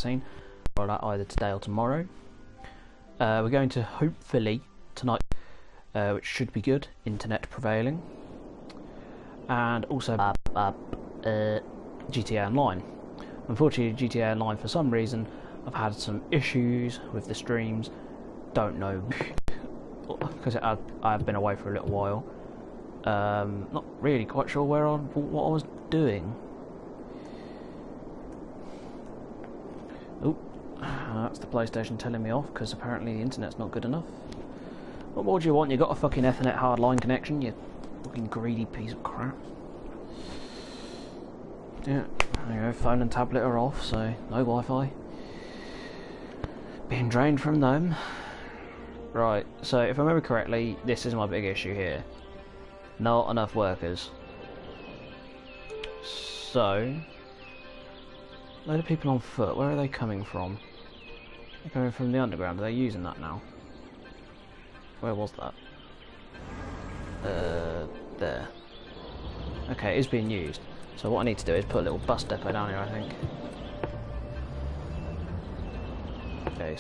cutscene. Or that either today or tomorrow. We're going to hopefully tonight, which should be good, internet prevailing, and also GTA Online. Unfortunately, GTA Online, for some reason, I've had some issues with the streams. Don't know, because I've been away for a little while. Not really quite sure what I was doing. Oh, that's the PlayStation telling me off because apparently the internet's not good enough. What more do you want? You got a fucking Ethernet hardline connection, you fucking greedy piece of crap. Yeah, there you go. Phone and tablet are off, so no Wi-Fi. Being drained from them. Right, so if I remember correctly, this is my big issue here. Not enough workers. So, a load of people on foot, where are they coming from? They're coming from the underground, are they using that now? Where was that? There. Okay, it is being used. So what I need to do is put a little bus depot down here, I think. Okay.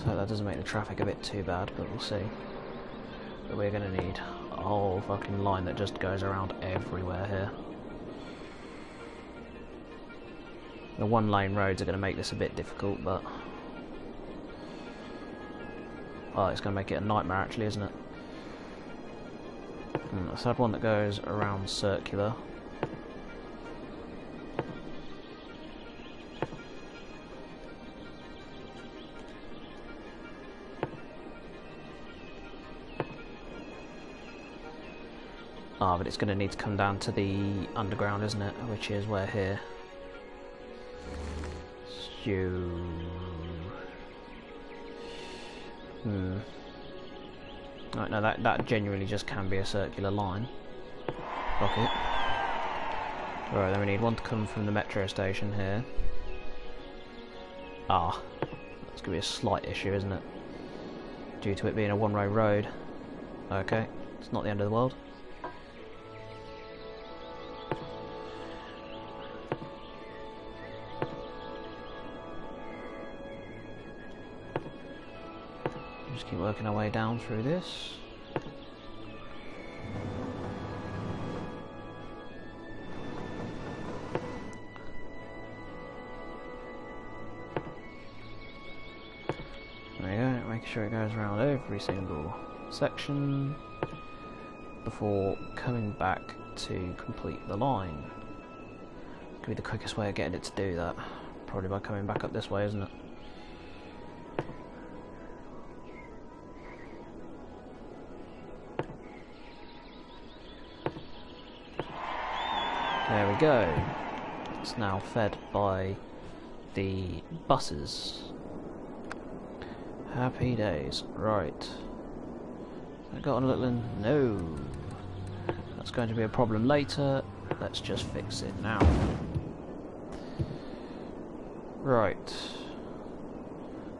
So that doesn't make the traffic a bit too bad, but we'll see. But we're going to need a whole fucking line that just goes around everywhere here. The one lane roads are going to make this a bit difficult, but... oh, it's going to make it a nightmare actually, isn't it? Let's have one that goes around circular. Ah, but it's going to need to come down to the underground, isn't it? Which is where here. Right, no, that genuinely just can be a circular line. Rocket. Right, then we need one to come from the metro station here. Ah, that's going to be a slight issue, isn't it? Due to it being a one-way road. Okay, it's not the end of the world. Just keep working our way down through this. There we go, making sure it goes around every single section before coming back to complete the line. Could be the quickest way of getting it to do that. Probably by coming back up this way, isn't it? There we go. It's now fed by the buses. Happy days. Right. I got a little... no. That's going to be a problem later. Let's just fix it now. Right.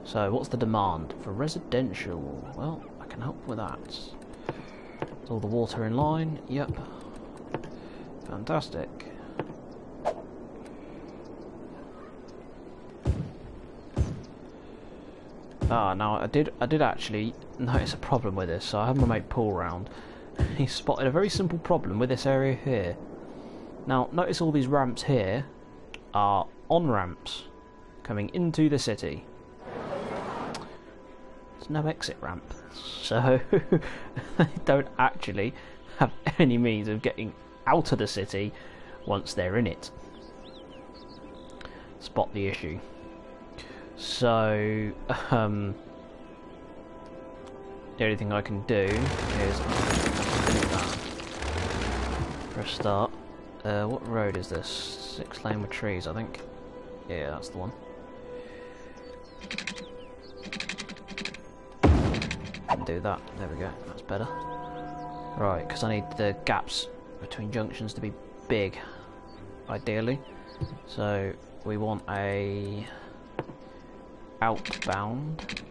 So, what's the demand for residential? Well, I can help with that. Is all the water in line? Yep. Fantastic. Ah, now I did actually notice a problem with this, so I had my mate Paul round. He spotted a very simple problem with this area here. Now, notice all these ramps here are on-ramps coming into the city. There's no exit ramp, so they don't actually have any means of getting out of the city once they're in it. Spot the issue. So the only thing I can do is delete that for a start. What road is this? 6-lane with trees, I think. Yeah, that's the one. And do that. There we go. That's better. Right, because I need the gaps between junctions to be big, ideally. So we want a outbound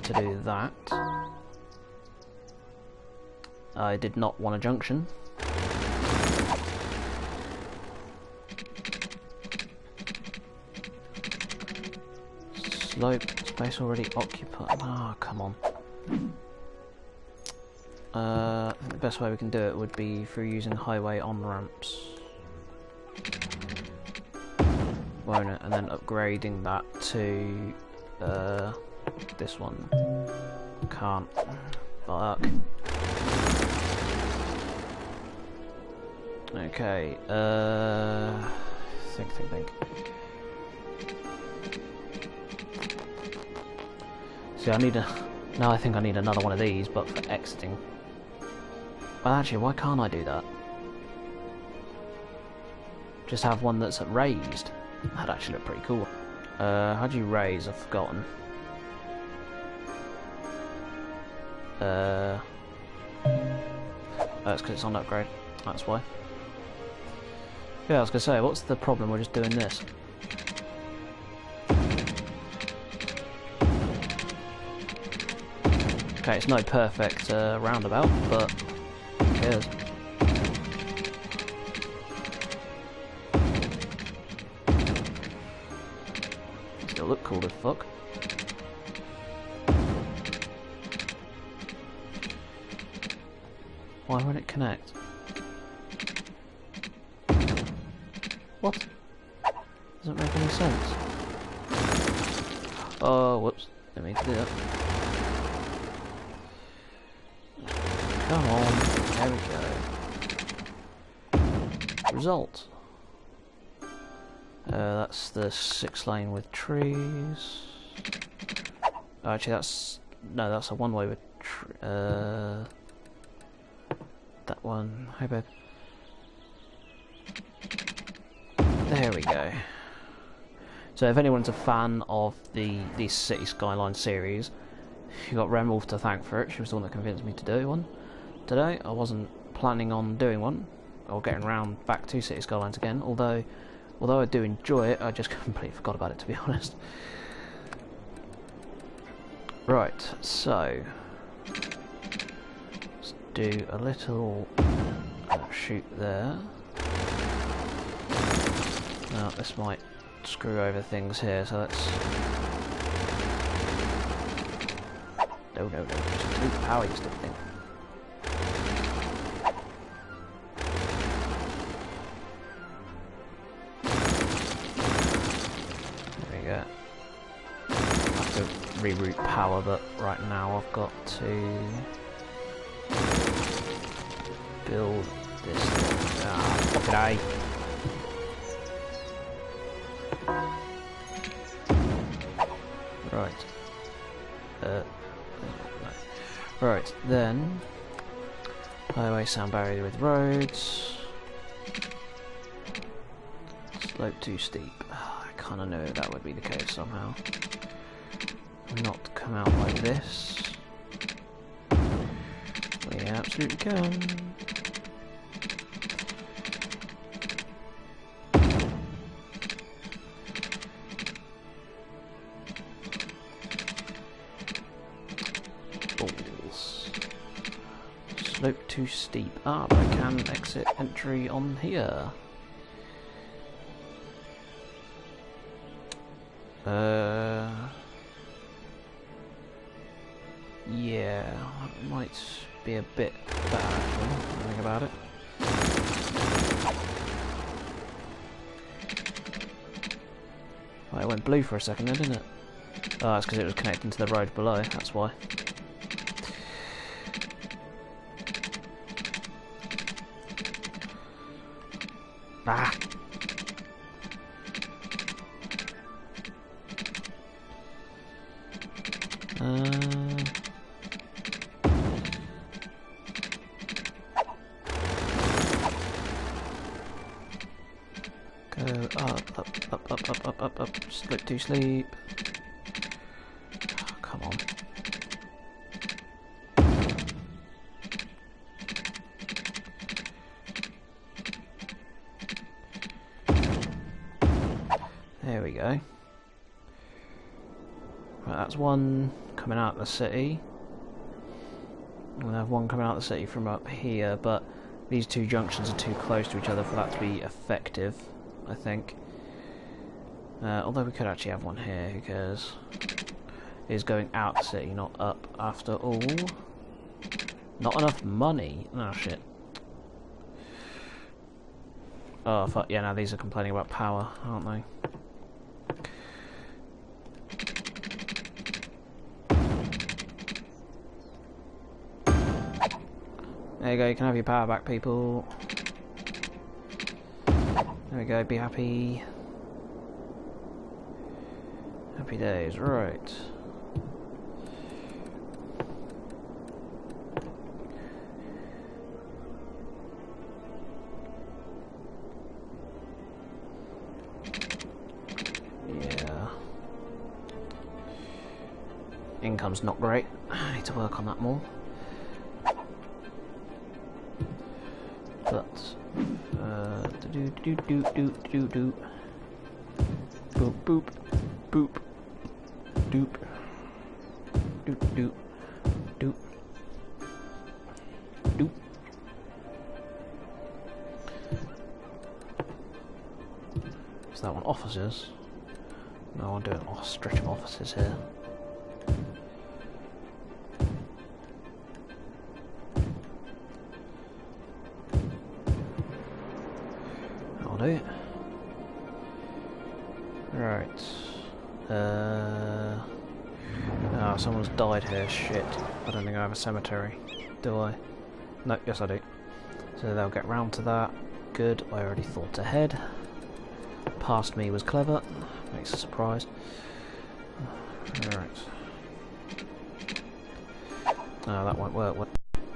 to do that. I did not want a junction. Slope, space already occupied. Ah, oh, come on. I think the best way we can do it would be through using highway on-ramps. Won't it? And then upgrading that to this one. Can't. Fuck. Okay, think. See, now I think I need another one of these, but for exiting. Well, actually, why can't I do that? Just have one that's raised. That'd actually look pretty cool. How do you raise? I've forgotten. That's because it's on upgrade. That's why. Yeah, I was gonna say, what's the problem? We're just doing this. Okay, it's no perfect roundabout, but who cares? Still look cool as fuck. Why won't it connect? What? Doesn't make any sense. Oh, whoops. Didn't mean to do that. Come on. There we go. Result. That's the 6-lane with trees. Oh, actually, that's... No, that's a one-way with that one. Hey, babe. There we go. So if anyone's a fan of the City Skylines series, you got Remwolf to thank for it. She was the one that convinced me to do one. Today, I wasn't planning on doing one, or getting round back to City Skylines again, although I do enjoy it, I just completely forgot about it, to be honest. Right, so let's do a little shoot there. Now this might screw over things here, so let's... No, just delete the power, you stupid thing. There we go. I have to reroute power, but right now I've got to build this thing. Ah, fucking A. Right. No. Right, then highway sound barrier with roads. Slope too steep. Oh, I kinda knew that would be the case somehow. Not come out like this. We absolutely can. Slope too steep. Ah, but I can exit entry on here. Yeah, that might be a bit better actually, think about it. Right, it went blue for a second then, didn't it? Oh, that's because it was connecting to the road below, that's why. Ah! Go up, slip to sleep. Oh, come on. There we go. Right, that's one coming out of the city. We'll have one coming out of the city from up here, but these two junctions are too close to each other for that to be effective, I think. Although we could actually have one here, who cares? It is going out the city, not up, after all. Not enough money. Oh shit. Oh fuck, yeah, now these are complaining about power, aren't they? There you go, you can have your power back, people. There we go, be happy. Happy days, right. Yeah. Income's not great. I need to work on that more. But do boop boop boop doop doop doop doop doop. Is that one officers? No, I'm doing a stretch of officers here. Do it. Right. Oh, someone's died here. Shit. I don't think I have a cemetery. Do I? No, yes I do. So they'll get round to that. Good. I already thought ahead. Past me was clever. Makes a surprise. Right. Oh, that won't work.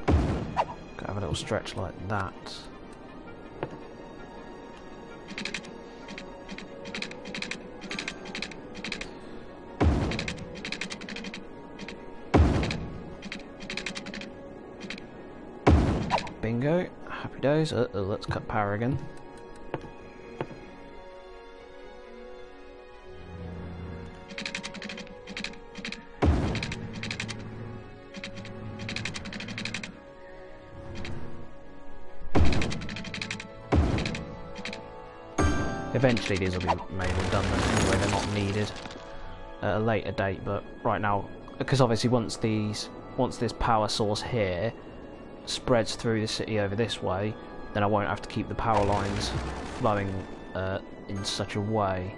Gotta have a little stretch like that. Bingo. Happy days. Let's cut power again. Eventually these will be made redundant anyway, they're not needed at a later date, but right now, because obviously once this power source here spreads through the city over this way, then I won't have to keep the power lines flowing in such a way.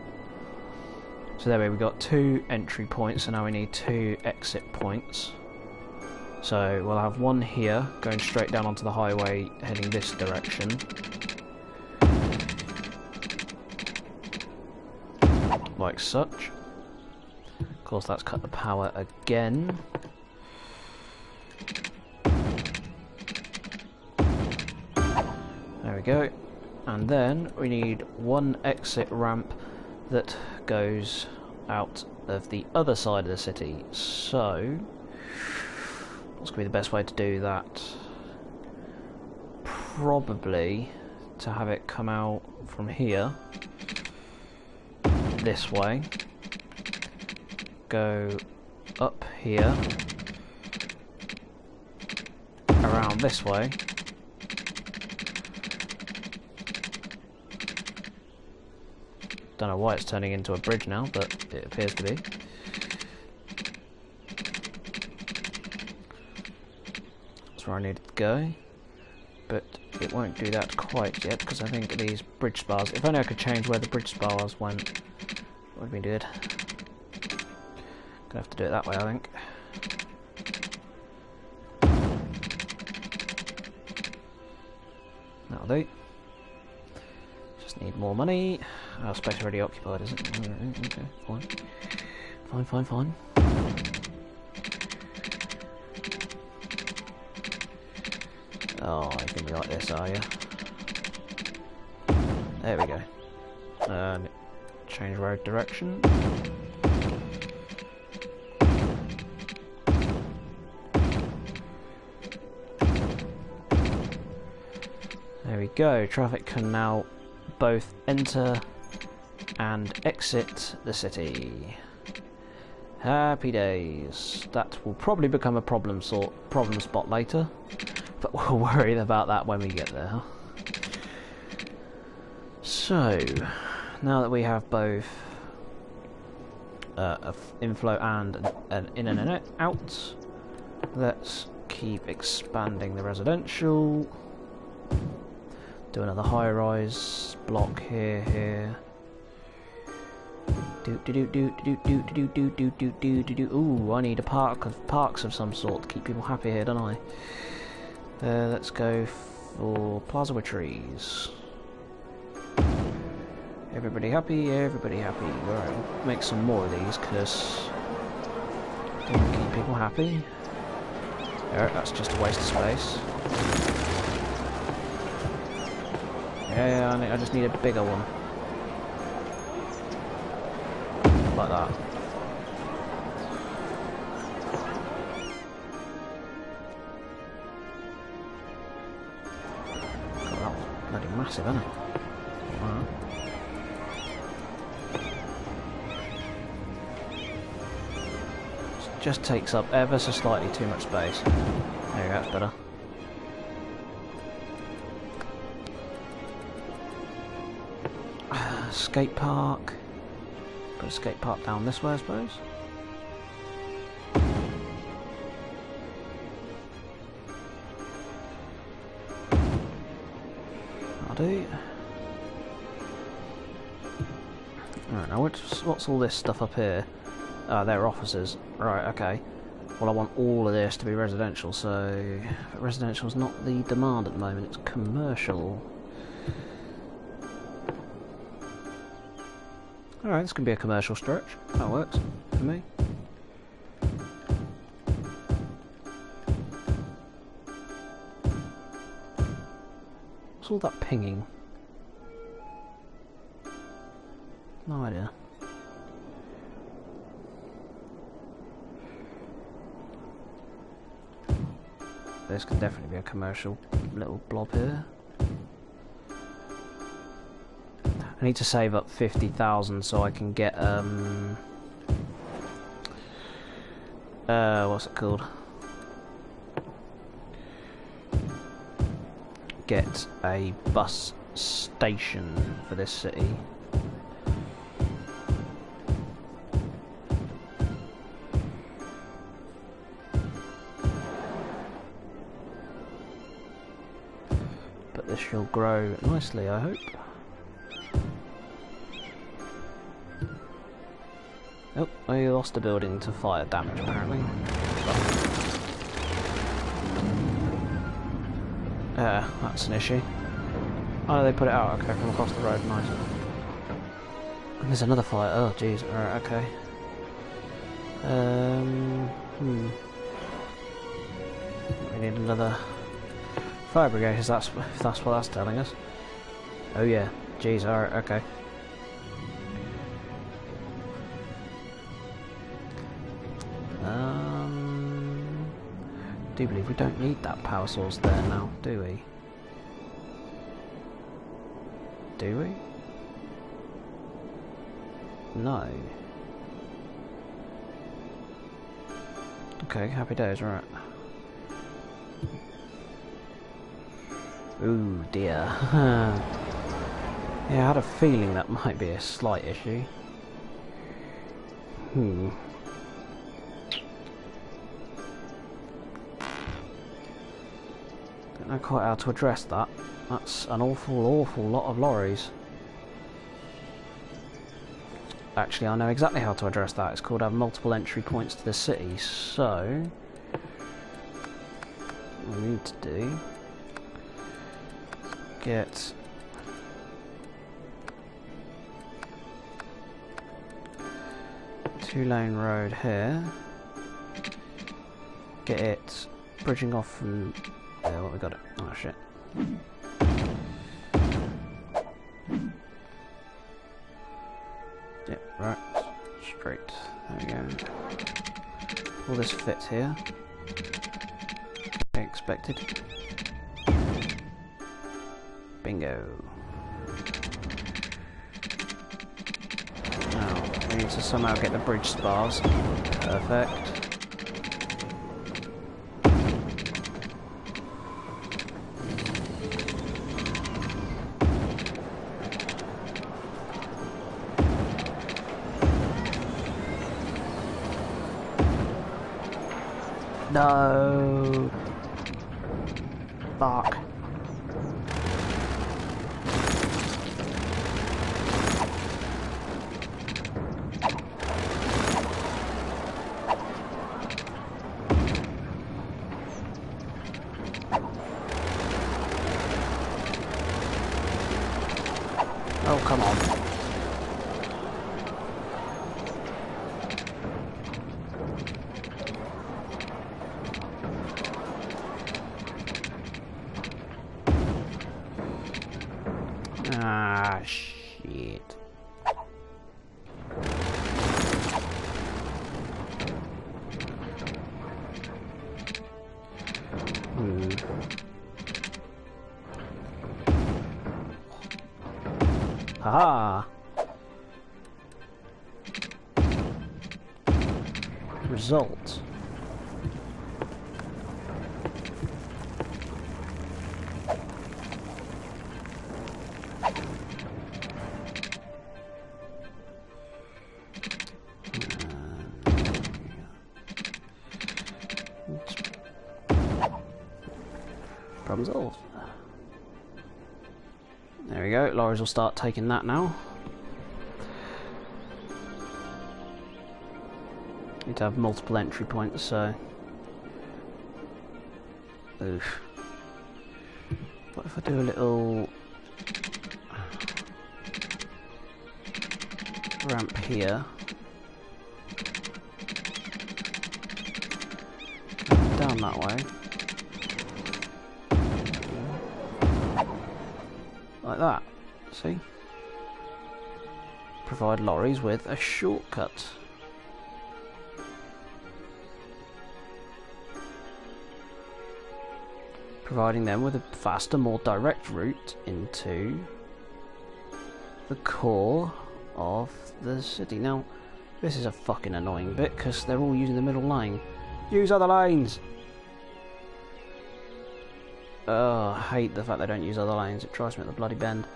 So there we've got 2 entry points, and now we need 2 exit points. So we'll have one here going straight down onto the highway heading this direction. Like such. Of course that's cut the power again. There we go. And then we need one exit ramp that goes out of the other side of the city. So what's going to be the best way to do that? Probably to have it come out from here this way, go up here, around this way, don't know why it's turning into a bridge now, but it appears to be. That's where I needed to go, but it won't do that quite yet because I think these bridge spars, if only I could change where the bridge spars went, would be good. Gonna have to do it that way, I think. That'll do. Just need more money. Oh, space already occupied, is it? Okay, fine. Fine, fine, fine. Oh, you're gonna be like this, are you? There we go. Change road direction. There we go. Traffic can now both enter and exit the city. Happy days. That will probably become a problem spot later, but we'll worry about that when we get there. Huh? So, now that we have both inflow and an in and an out, let's keep expanding the residential. Do another high-rise block here. Ooh, I need a parks of some sort to keep people happy here, don't I? Let's go for plaza with trees. Everybody happy, everybody happy. Alright, make some more of these because I want to keep people happy. Alright, that's just a waste of space. Yeah, I just need a bigger one. Like that. God, that was bloody massive, isn't it? Wow. Just takes up ever so slightly too much space. There you go, that's better. Skate park. Put a skate park down this way, I suppose. I'll do. Alright, now what's all this stuff up here? Oh, they're offices. Right, okay. Well, I want all of this to be residential, so... But residential's not the demand at the moment, it's commercial. Alright, this can be a commercial stretch. That works for me. What's all that pinging? No idea. This can definitely be a commercial little blob here. I need to save up 50,000 so I can get what's it called? Get a bus station for this city. But this shall grow nicely, I hope. Oh, I lost a building to fire damage apparently. That's an issue. Oh, they put it out, okay, from across the road, nice. And there's another fire, oh jeez, alright, okay. We need another fire brigade, if that's what that's telling us. Oh yeah, jeez, alright, okay. I do believe we don't need that power source there now, do we? Do we? No. Okay, happy days, right. Ooh dear. Yeah, I had a feeling that might be a slight issue. Don't know quite how to address that. That's an awful lot of lorries. Actually, I know exactly how to address that. It's called have multiple entry points to the city. So, what we need to do get two-lane road here. Get it bridging off from. What we got it? Oh shit. Yep, right. Straight. There we go. All this fits here. Expected. Bingo. Now, we need to somehow get the bridge spars. Perfect. No. Fuck. Oh, come on. Ah, shit. Haha. Result. Problem solved. There we go, lorries will start taking that now. Need to have multiple entry points, so... Oof. What if I do a little... ramp here? Down that way. Like that, see? Provide lorries with a shortcut. Providing them with a faster, more direct route into the core of the city. Now, this is a fucking annoying bit because they're all using the middle lane. Use other lanes! Oh, I hate the fact they don't use other lanes. It drives me at the bloody bend.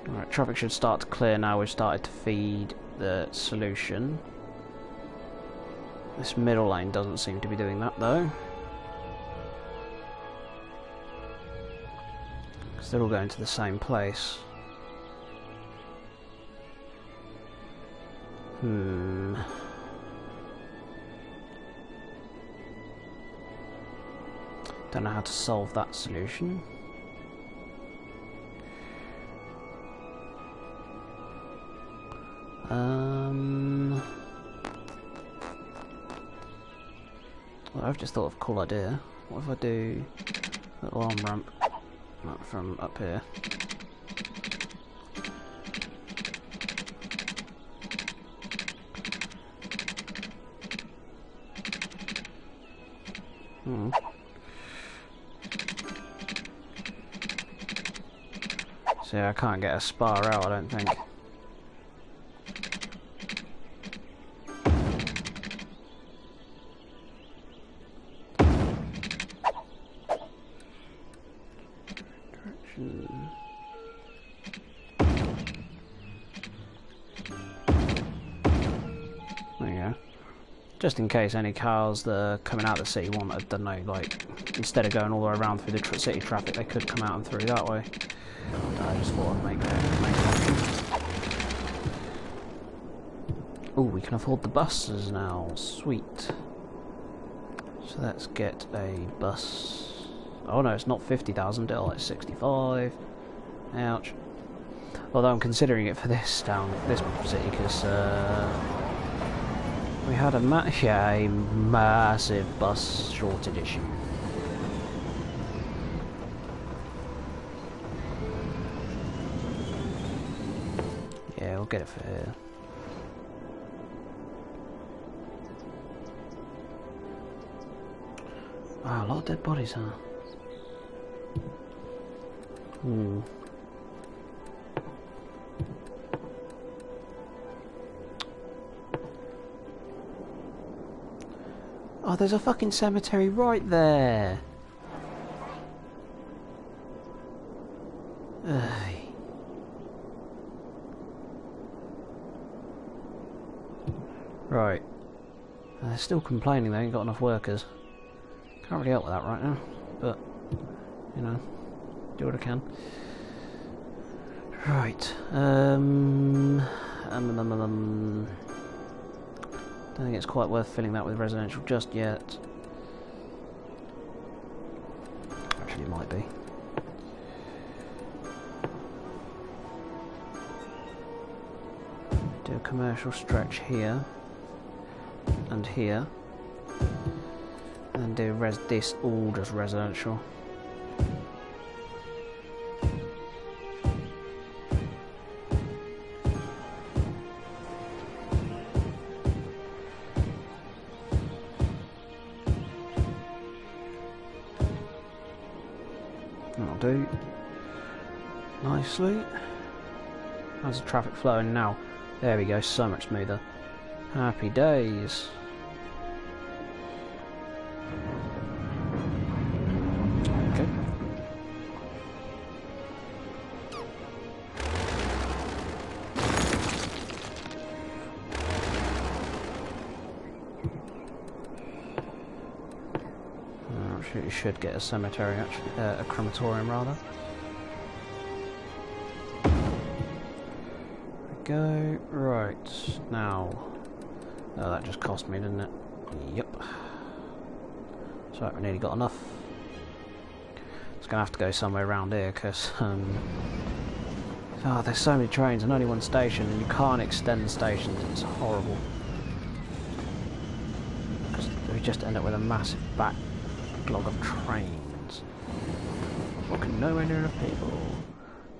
Alright, traffic should start to clear now. We've started to feed the solution. This middle lane doesn't seem to be doing that though. Because they're all going to the same place. Don't know how to solve that solution. Well, I've just thought of a cool idea. What if I do a little arm ramp from up here? See, I can't get a spar out, I don't think. Direction. There you go. Just in case any cars that are coming out of the city want, I don't know, like, instead of going all the way around through the city traffic, they could come out and through that way. I just thought I'd make an option. Oh, we can afford the buses now. Sweet. So let's get a bus. Oh no, it's not 50,000, it's 65. Ouch. Although I'm considering it for this city because we had a massive bus shortage issue. Yeah, we'll get it for here. Wow, a lot of dead bodies, huh? Oh, there's a fucking cemetery right there. Ugh. Right. They're still complaining they ain't got enough workers. Can't really help with that right now, but, you know, do what I can. Right. Don't think it's quite worth filling that with residential just yet. Actually, it might be. Do a commercial stretch here and here, and do this all just residential. That'll do nicely. How's the traffic flowing now? There we go, so much smoother. Happy days. Okay. You should get a cemetery, actually, a crematorium rather. There we go. Right now. Oh, that just cost me, didn't it? Yep. So we nearly got enough. It's gonna have to go somewhere around here because oh, there's so many trains and only one station, and you can't extend stations. It's horrible. Because we just end up with a massive backlog of trains. Fucking nowhere near enough people.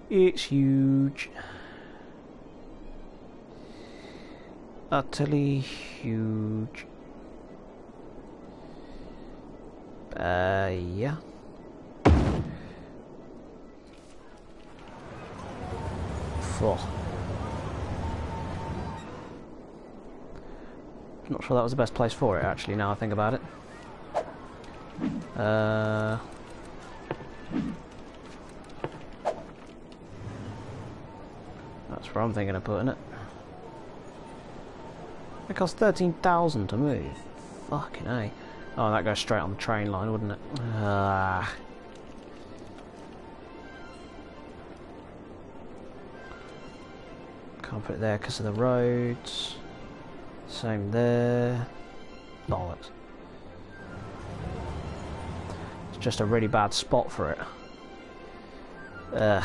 It's huge. Utterly huge. Yeah. Not sure that was the best place for it, actually, now I think about it. That's where I'm thinking of putting it. It costs 13,000 to move. Fucking A. Oh, that goes straight on the train line, wouldn't it? Can't put it there because of the roads. Same there. Bollocks. It's just a really bad spot for it. Ugh.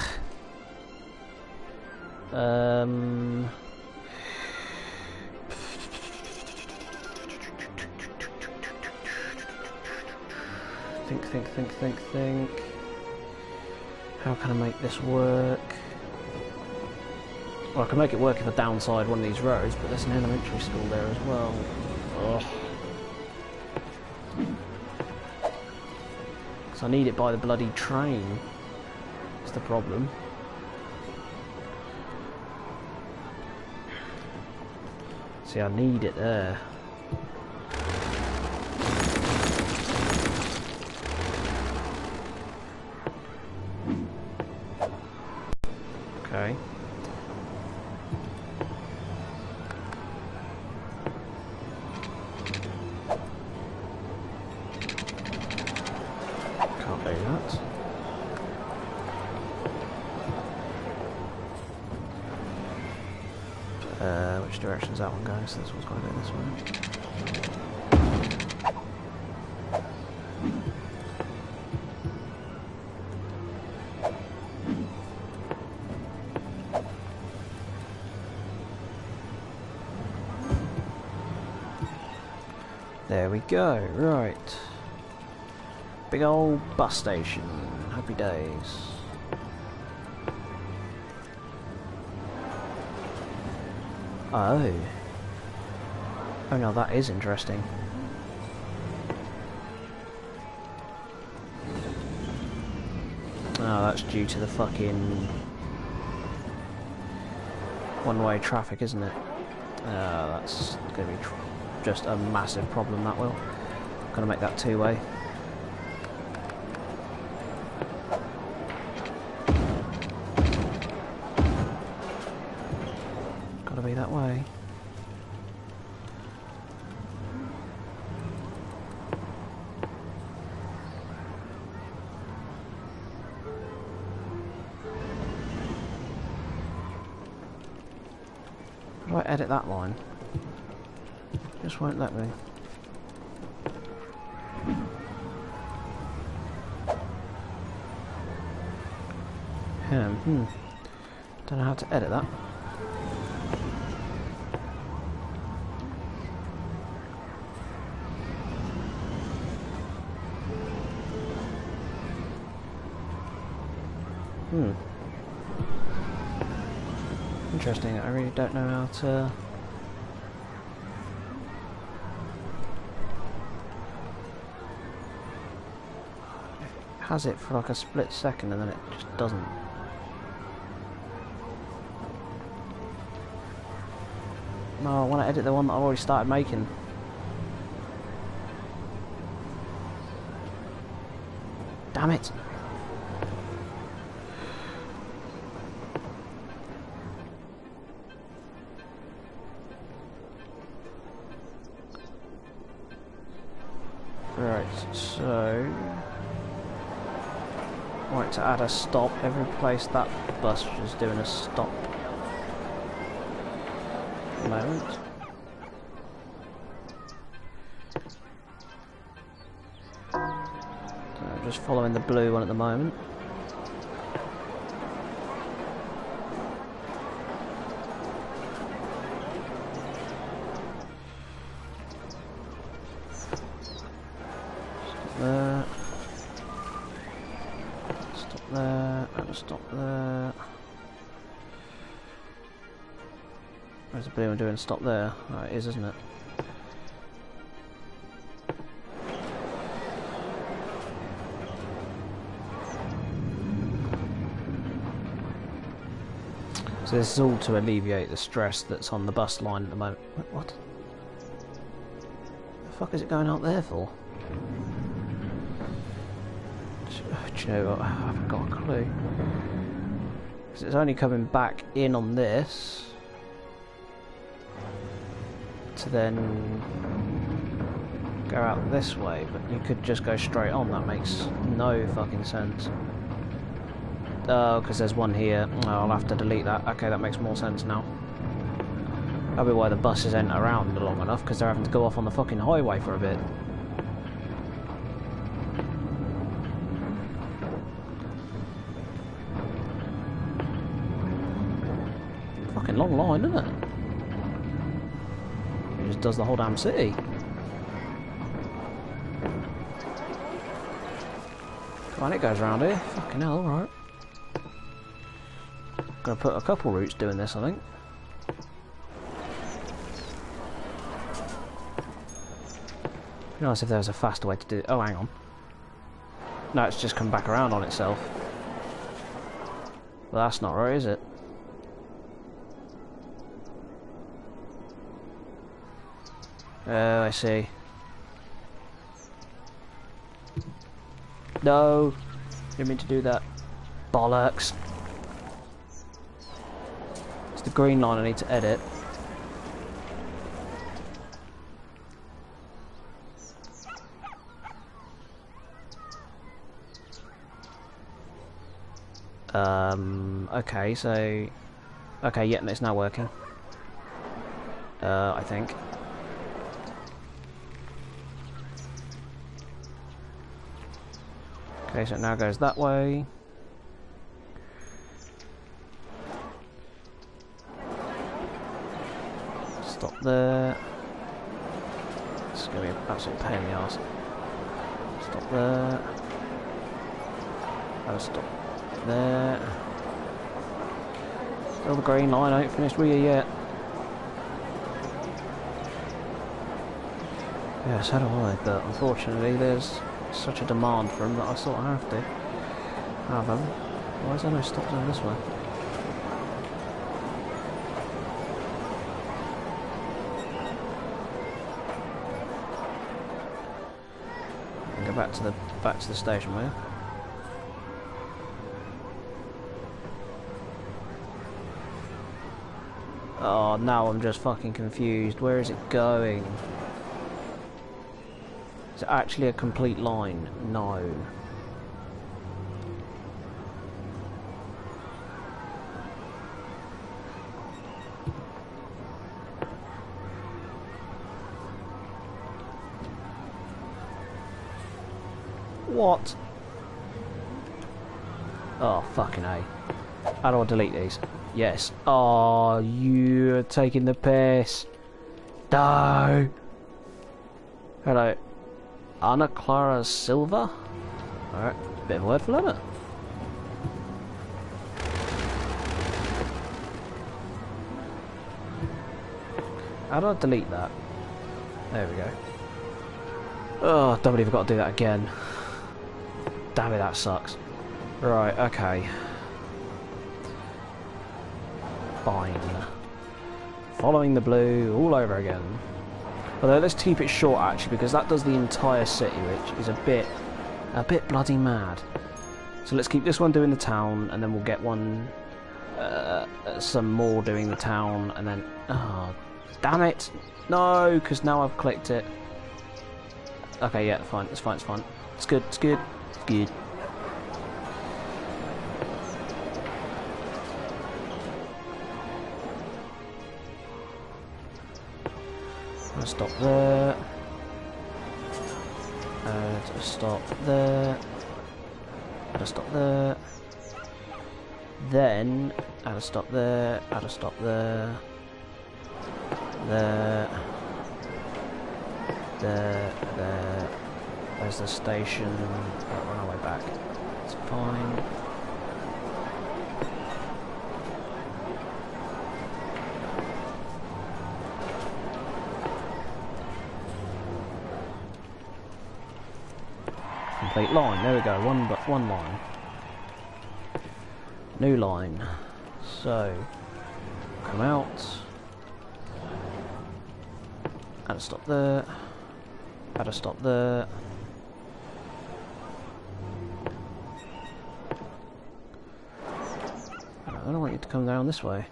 Think. How can I make this work? Well, I can make it work if I downside one of these roads, but there's an elementary school there as well. Ugh. So I need it by the bloody train. That's the problem. See, I need it there. Okay. Can't do that. Which direction is that one going? So this one's going to go this way. There we go, right. Big old bus station. Happy days. Oh. Oh no, that is interesting. Oh, that's due to the fucking one-way traffic, isn't it? That's going to be just a massive problem, that will. Gotta make that two-way. Gotta be that way. How do I edit that line? Just won't let me. Don't know how to edit that. Interesting, I really don't know how to... It has it for like a split second and then it just doesn't. No, I want to edit the one that I've already started making. Damn it! Right, so... Right, to add a stop, every place that bus is doing a stop. At the moment. So just following the blue one at the moment. There. Stop there. And stop there. Where's the blue one doing? Stop there. Oh, it is, isn't it? So this is all to alleviate the stress that's on the bus line at the moment. What? The fuck is it going out there for? Do you know what? I haven't got a clue. Because it's only coming back in on this to then go out this way, but you could just go straight on. That makes no fucking sense. Oh, because there's one here. Oh, I'll have to delete that. Okay, that makes more sense now. That'll be why the buses ain't around long enough, because they're having to go off on the fucking highway for a bit. Fucking long line, isn't it? It just does the whole damn city. Come on, it goes around here. Fucking hell, alright. Gonna put a couple routes doing this, I think. Be nice if there was a faster way to do it. Oh, hang on. No, it's just come back around on itself. Well, that's not right, is it? Oh, I see. No! Didn't mean to do that. Bollocks. It's the green line I need to edit. Okay, so... Okay, yeah, it's now working. I think. Okay, so it now goes that way. Stop there. It's going to be an absolute pain in the arse. Stop there. Oh, stop there. Still the green line, I ain't finished with you yet. Yeah, so do I, but unfortunately there's such a demand for them that I sort of have to have them. Why is there no stop zone this way? Go back to the station, will you? Oh, now I'm just fucking confused. Where is it going? Is it actually a complete line? No. What? Oh, fucking A. How do I delete these? Yes. Oh, you're taking the piss. No. Hello. Ana Clara Silva? Alright, bit of a word for letter. How do I delete that? There we go. Oh, don't believe I've got to do that again. Damn it, that sucks. Right, okay. Fine. Following the blue all over again. Although let's keep it short actually, because that does the entire city, which is a bit bloody mad. So let's keep this one doing the town, and then we'll get one, some more doing the town, and then, oh, damn it! No, because now I've clicked it. Okay, yeah, fine, it's fine, it's fine. It's good, it's good, it's good. Stop there. Stop there. Stop there. Then stop there. Stop there. There. There. There's the station. Right, we're on our way back. It's fine. Complete line. There we go. One line. New line. So come out. Add a stop there. Add a stop there. I don't want you to come down this way.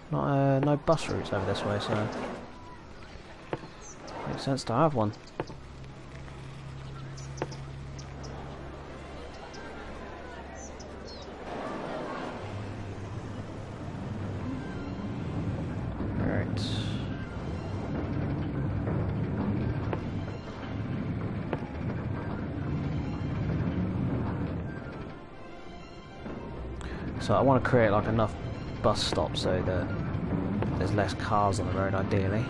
Not no bus routes over this way, so makes sense to have one. Right. So I want to create like enough bus stops so that there's less cars on the road, ideally.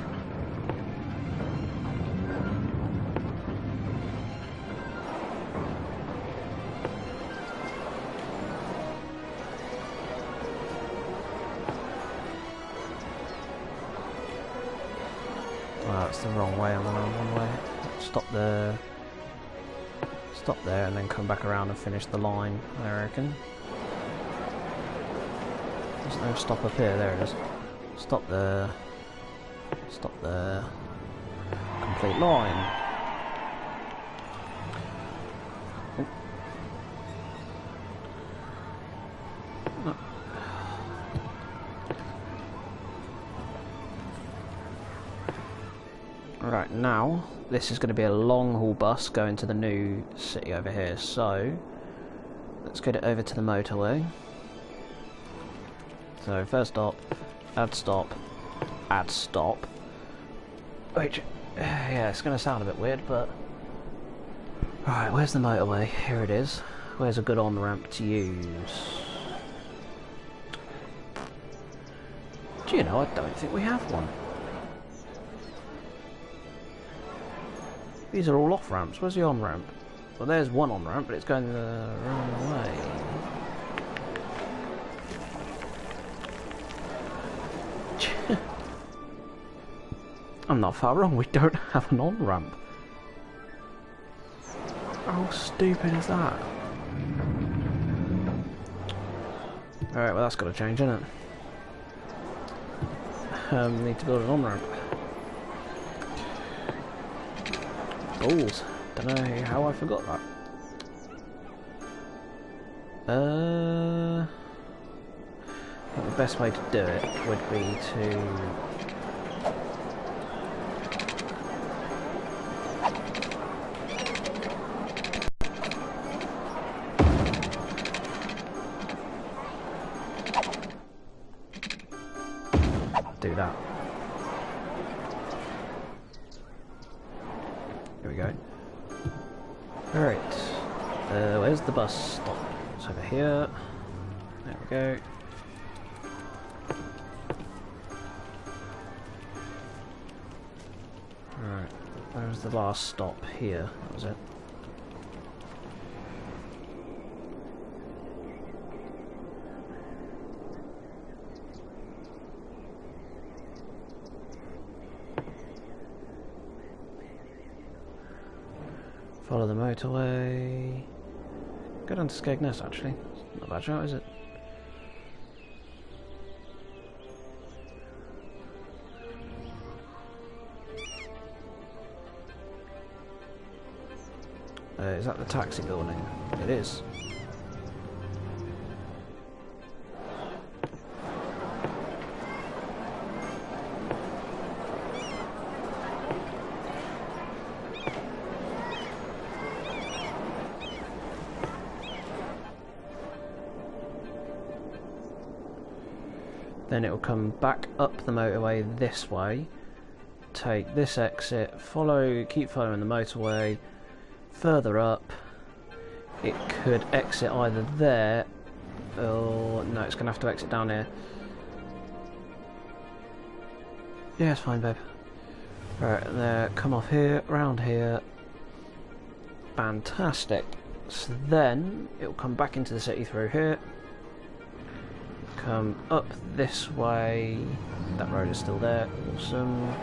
Well, that's the wrong way. I'm on one way. Stop there. Stop there, and then come back around and finish the line, I reckon. There's no stop up here. There it is. Stop there. Stop there. Complete line. Right, now this is going to be a long haul bus going to the new city over here, so let's get it over to the motorway. So first stop, add stop, add stop. Which, yeah, it's going to sound a bit weird, but right, where's the motorway? Here it is. Where's a good on-ramp to use? Do you know, I don't think we have one. These are all off-ramps. Where's the on-ramp? Well, there's one on-ramp, but it's going the wrong way. I'm not far wrong, we don't have an on-ramp. How stupid is that? Alright, well that's got to change, isn't it? Need to build an on-ramp. Balls. Don't know how I forgot that. I think the best way to do it would be to... do that. Here we go. Alright. Where's the bus stop? It's over here. There we go. Alright. Where's the last stop? Here. That was it. Follow the motorway. Go down to Skegness, actually. Not a bad shot, is it? Is that the taxi building? It is. Then it will come back up the motorway this way, take this exit, keep following the motorway, further up. It could exit either there, or no, it's going to have to exit down here. Yeah, it's fine, babe. Right, there, come off here, round here. Fantastic. So then it will come back into the city through here. Come up this way. That road is still there. Awesome.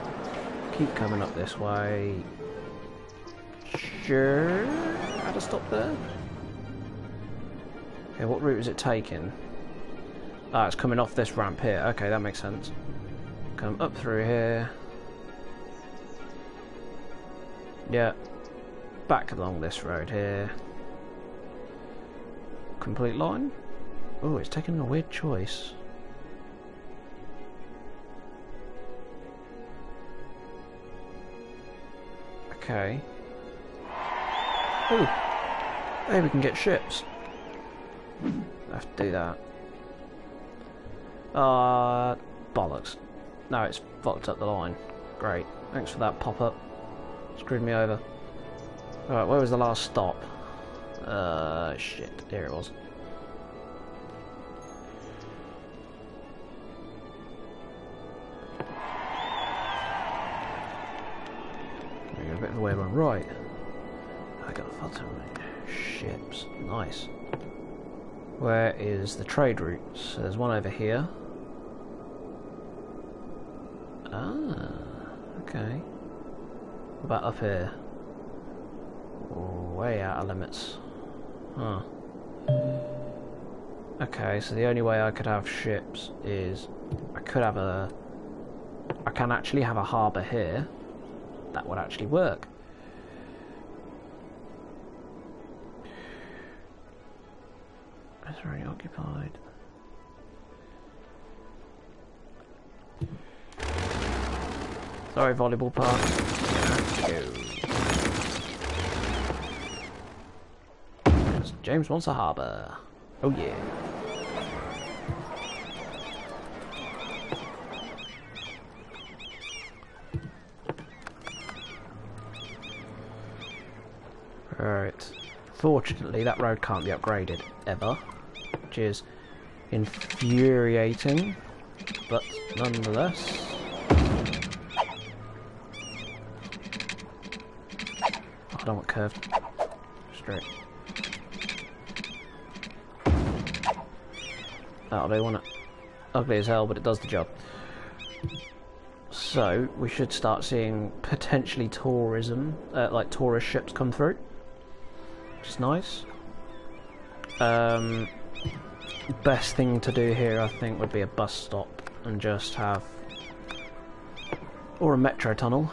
Keep coming up this way. Sure. Had to stop there. Okay, what route is it taking? Ah, it's coming off this ramp here. Okay, that makes sense. Come up through here. Yeah. Back along this road here. Complete line. Oh, it's taking a weird choice. Okay. Oh! Hey, we can get ships. I have to do that. Bollocks. No, it's fucked up the line. Great. Thanks for that pop-up. Screwed me over. Alright, where was the last stop? Shit. Here it was. A bit of a way around. Right. I got a photo of ships. Nice. Where is the trade route? So there's one over here. Ah, okay. What about up here? Way out of limits. Huh. Okay, so the only way I could have ships is I can actually have a harbour here. That would actually work. It's already occupied. Sorry, volleyball park. Go. James wants a harbour. Oh yeah. Alright. Fortunately, that road can't be upgraded, ever. Which is infuriating. But, nonetheless... I don't want curved. Straight. That'll do, won't it? Ugly as hell, but it does the job. So, we should start seeing potentially tourism, like tourist ships come through. Which is nice. Best thing to do here, I think, would be a bus stop and just have Or a metro tunnel.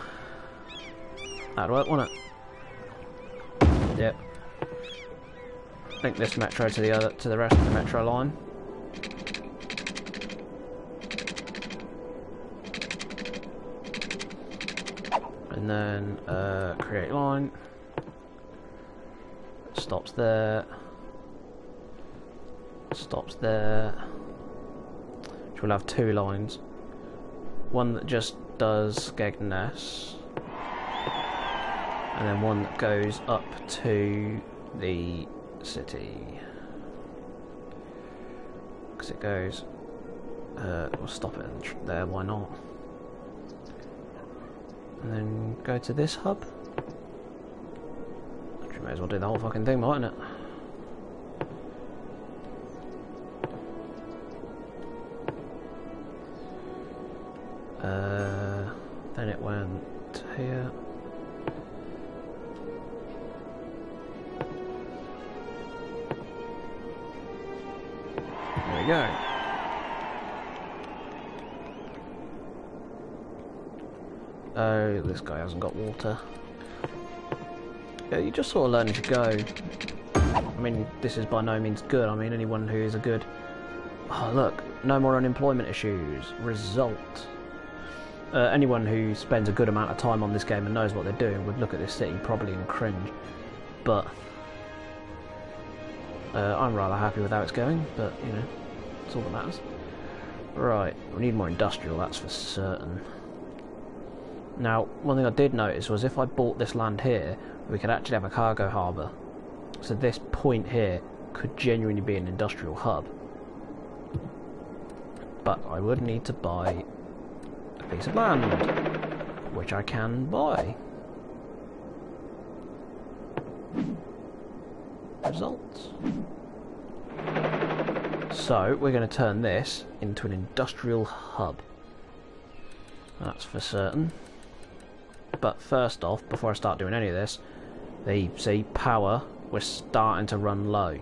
That'd work, wouldn't it? Yep. Link this metro to the rest of the metro line. And then create line. Stops there. Stops there. Which will have two lines. One that just does Skegness. And then one that goes up to the city. Because it goes... we'll stop it there, why not? And then go to this hub. Which you may as well do the whole fucking thing, mightn't it? Then it went here. There we go. Oh, this guy hasn't got water. Yeah, you just sort of learn as you go. I mean, this is by no means good. I mean, anyone who is a good... Oh, look. No more unemployment issues. Result. Anyone who spends a good amount of time on this game and knows what they're doing would look at this city probably and cringe. But... I'm rather happy with how it's going, but, you know, that's all that matters. Right, we need more industrial, that's for certain. Now, one thing I did notice was if I bought this land here, we could actually have a cargo harbour. So this point here could genuinely be an industrial hub. But I would need to buy a piece of land, which I can buy. Results. So we're going to turn this into an industrial hub. That's for certain. But first off, before I start doing any of this, see power, we're starting to run low.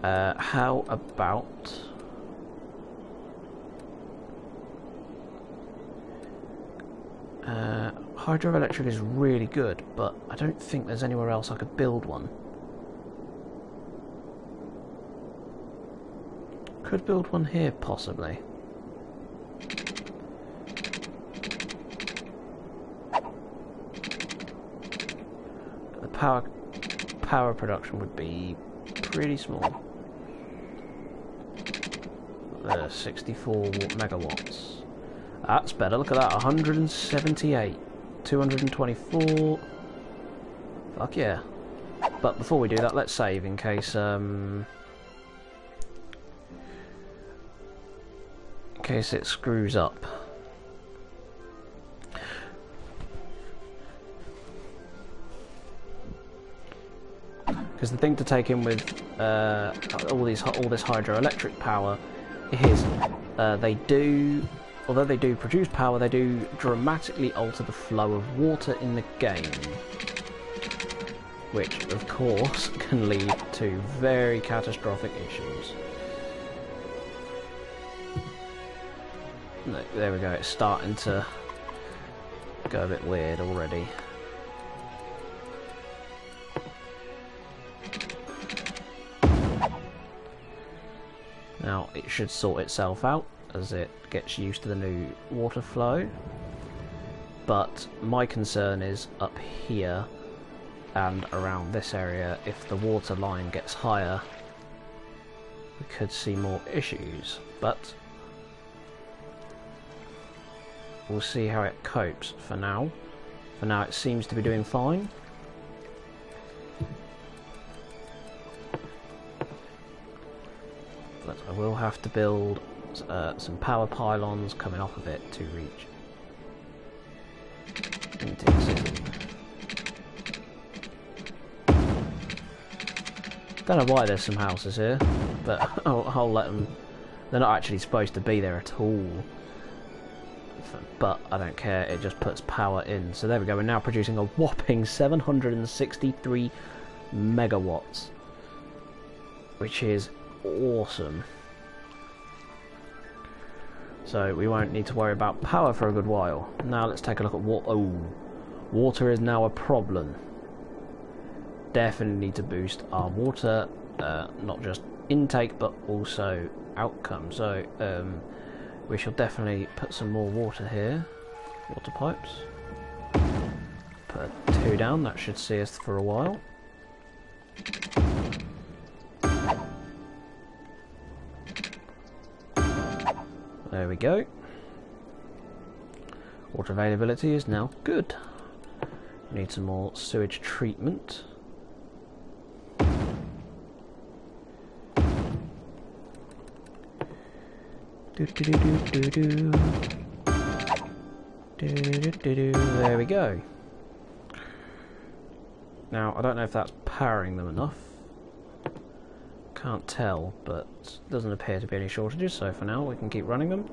How about hydroelectric is really good, but I don't think there's anywhere else I could build one. Could build one here, possibly. The power production would be pretty small. 64 megawatts. That's better. Look at that. 178. 224. Fuck yeah. But before we do that, let's save in case it screws up. Because the thing to take in with all this hydroelectric power is although they do produce power, they do dramatically alter the flow of water in the game, which of course can lead to very catastrophic issues. There we go, it's starting to go a bit weird already. Now it should sort itself out as it gets used to the new water flow, but my concern is up here and around this area. If the water line gets higher, we could see more issues, but we'll see how it copes. For now it seems to be doing fine. But I will have to build some power pylons coming off of it to reach into the city. Don't know why there's some houses here, but I'll let them. They're not actually supposed to be there at all, but I don't care. It just puts power in. So there we go. We're now producing a whopping 763 megawatts, which is awesome. So we won't need to worry about power for a good while. Now let's take a look at water. Oh, water is now a problem. Definitely need to boost our water, not just intake but also outcome. So we shall definitely put some more water here. Water pipes. Put 2 down, that should see us for a while. There we go. Water availability is now good. Need some more sewage treatment. There we go. Now I don't know if that's powering them enough. Can't tell, but doesn't appear to be any shortages, so for now we can keep running them.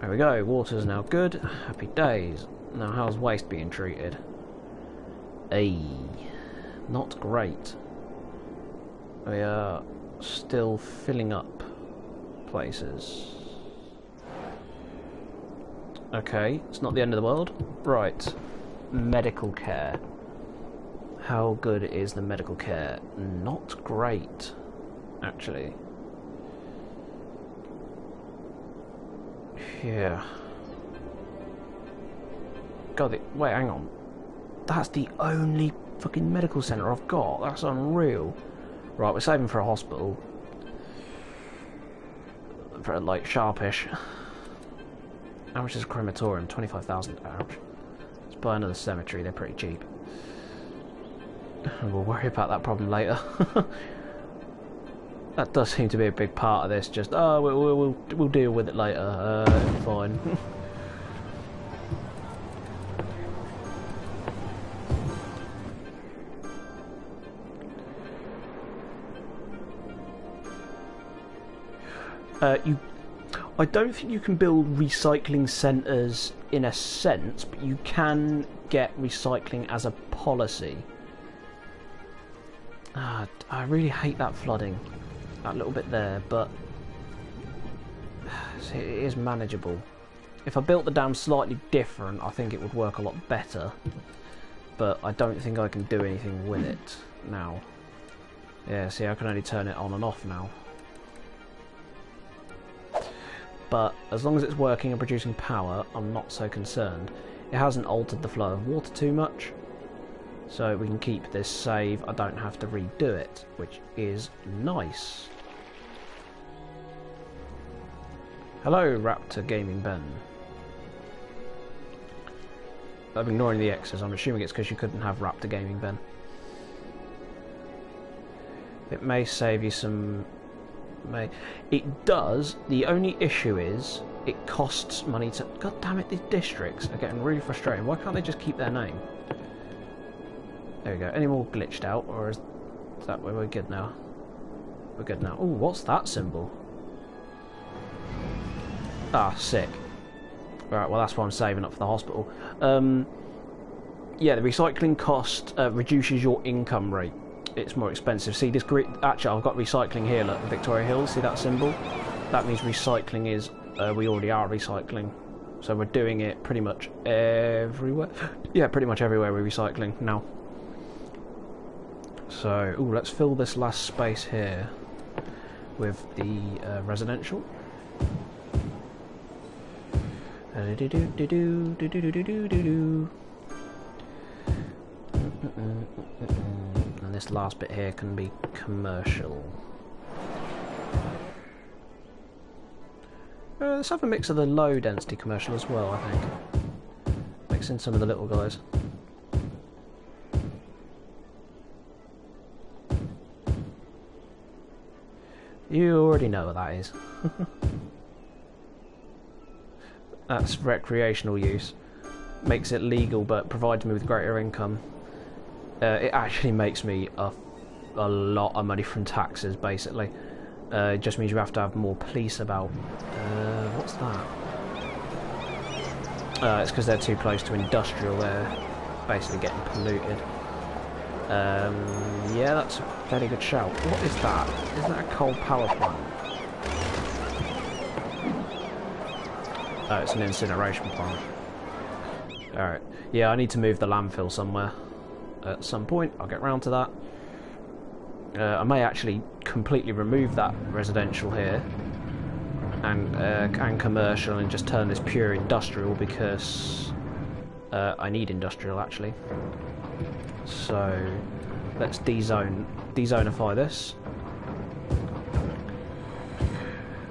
There we go, water's now good. Happy days. Now how's waste being treated? Not great. We are still filling up places. Okay, it's not the end of the world. Right, medical care. How good is the medical care? Not great, actually. Yeah. God, wait, hang on. That's the only fucking medical centre I've got. That's unreal. Right, we're saving for a hospital. For, like, sharpish. How much is a crematorium? 25,000. Ouch. Let's buy another cemetery. They're pretty cheap. We'll worry about that problem later. That does seem to be a big part of this. Just we'll deal with it later. It'll be fine. I don't think you can build recycling centres in a sense, but you can get recycling as a policy. I really hate that flooding, that little bit there, but it is manageable. If I built the dam slightly different, I think it would work a lot better, but I don't think I can do anything with it now. Yeah, see, I can only turn it on and off now. But as long as it's working and producing power, I'm not so concerned. It hasn't altered the flow of water too much, so we can keep this save. I don't have to redo it, which is nice. Hello, Raptor Gaming Ben. I'm ignoring the X's. I'm assuming it's because you couldn't have Raptor Gaming Ben. It may save you some... It does. The only issue is it costs money to... God damn it, these districts are getting really frustrating. Why can't they just keep their name? There we go. Any more glitched out, or is that where we're good now? We're good now. Oh, what's that symbol? Ah, sick. Right, well that's why I'm saving up for the hospital. Yeah, the recycling cost reduces your income rate. It's more expensive. See this green... Actually, I've got recycling here, look, Victoria Hills. See that symbol? That means recycling is... we already are recycling. So we're doing it pretty much everywhere. Yeah, pretty much everywhere we're recycling now. So, ooh, let's fill this last space here with the residential. And this last bit here can be commercial. Let's have a mix of the low density commercial as well, I think. Mix in some of the little guys. You already know what that is. That's recreational use. Makes it legal but provides me with greater income. It actually makes me a lot of money from taxes, basically. It just means you have to have more police about. What's that? It's because they're too close to industrial. They're basically getting polluted. Yeah, that's a very good shout. What is that? Isn't that a coal power plant? Oh, it's an incineration plant. Alright. Yeah, I need to move the landfill somewhere. At some point, I'll get round to that. I may actually completely remove that residential here and commercial and just turn this pure industrial because I need industrial actually. So let's dezonify this.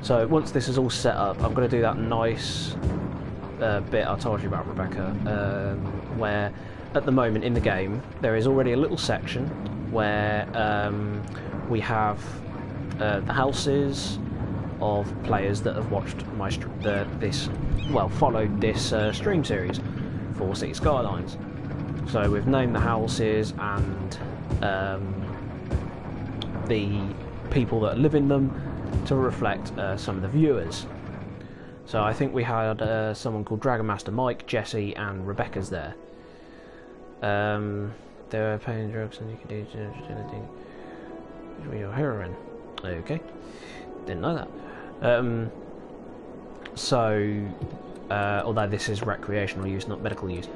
So once this is all set up, I'm going to do that nice bit I told you about, Rebecca, where at the moment in the game there is already a little section where we have the houses of players that have watched followed this stream series for City Skylines. So we've named the houses and the people that live in them to reflect some of the viewers. So I think we had someone called Dragon Master Mike, Jesse, and Rebecca's there. They were paying drugs and you could do anything. Your heroin. Okay, didn't know that. Although this is recreational use, not medical use.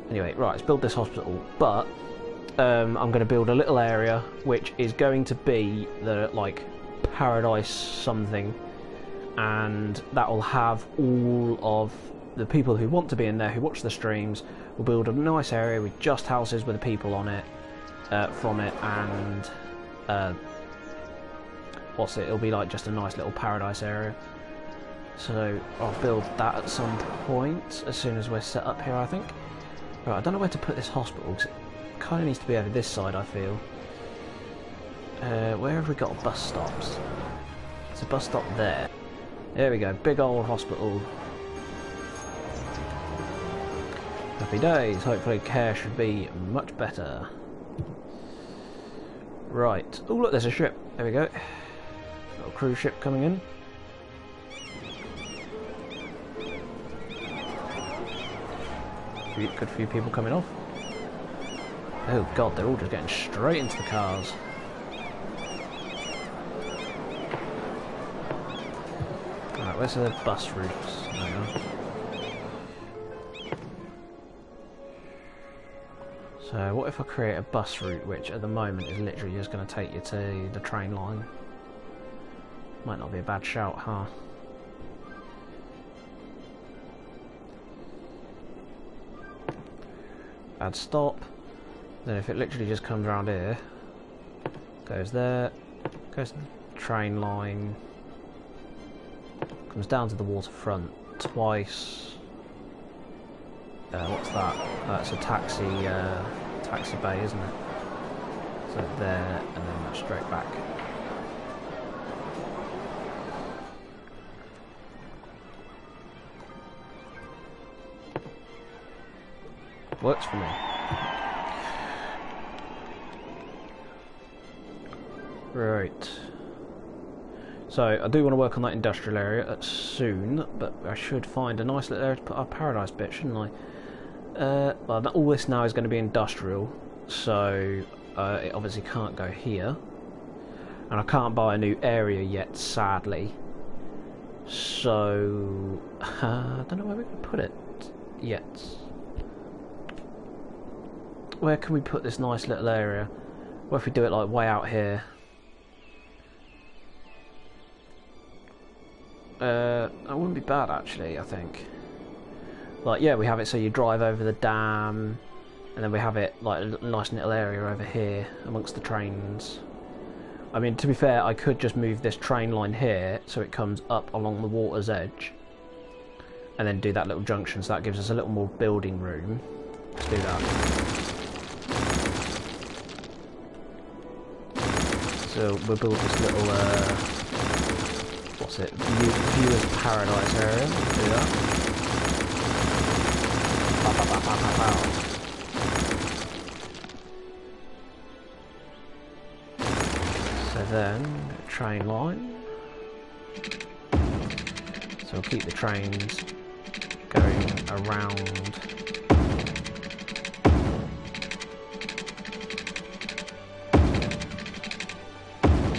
Anyway, right, let's build this hospital. But I'm going to build a little area which is going to be the paradise something, and that will have all of the people who want to be in there, who watch the streams. We'll build a nice area with just houses with the people on it, from it, and it'll be like just a nice little paradise area. So I'll build that at some point as soon as we're set up here, I think. Right, I don't know where to put this hospital because it kind of needs to be over this side, I feel. Where have we got bus stops? There's a bus stop there. There we go, big old hospital. Happy days, hopefully care should be much better. Right, oh look, there's a ship. There we go. Little cruise ship coming in. Good few people coming off. Oh god, they're all just getting straight into the cars. Alright, where's the bus routes? There we are. So what if I create a bus route which at the moment is literally just going to take you to the train line? Might not be a bad shout, huh? Add stop. Then if it literally just comes around here, goes there, goes to the train line, comes down to the waterfront twice. What's that? That's a taxi bay, isn't it? So there, and then straight back. Works for me. Right. So I do want to work on that industrial area soon, but I should find a nice little area to put our paradise bit, shouldn't I? Well, all this now is going to be industrial, so it obviously can't go here, and I can't buy a new area yet, sadly. So I don't know where we can put it yet. Where can we put this nice little area? What if we do it like way out here? That wouldn't be bad actually, I think. Like, yeah, we have it so you drive over the dam, and then we have it like a nice little area over here amongst the trains. I mean, to be fair, I could just move this train line here so it comes up along the water's edge, and then do that little junction, so that gives us a little more building room. Let's do that. So we'll build this little, what's it, viewer's paradise area. Let's do that. Pow, pow, pow, pow, pow, pow. So then, train line. So we'll keep the trains going around.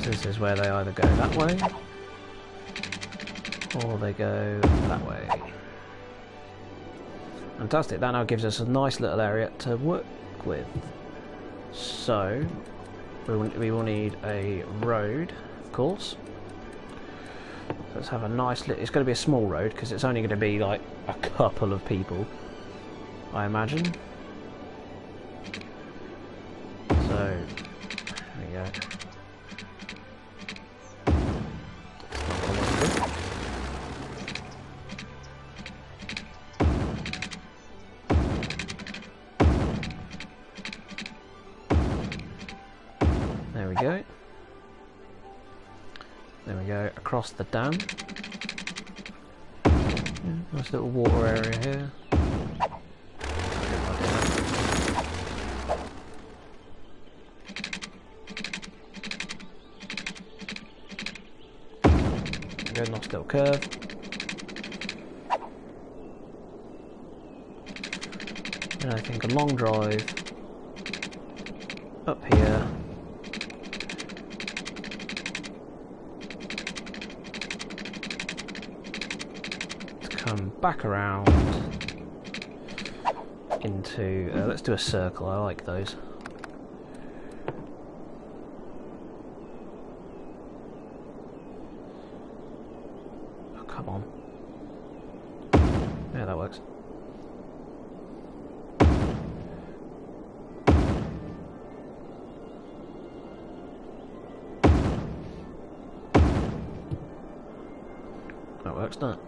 This is where they either go that way, or they go that way. Fantastic, that now gives us a nice little area to work with. So, we will need a road, of course. Let's have a nice little... It's going to be a small road, because it's only going to be like a couple of people, I imagine. So, there we go. There we go. There we go, across the dam. Yeah, nice little water area here. Good, nice little curve. And I think a long drive up here. Come back around into, let's do a circle, I like those. Oh, come on. Yeah, that works. That works, doesn't it?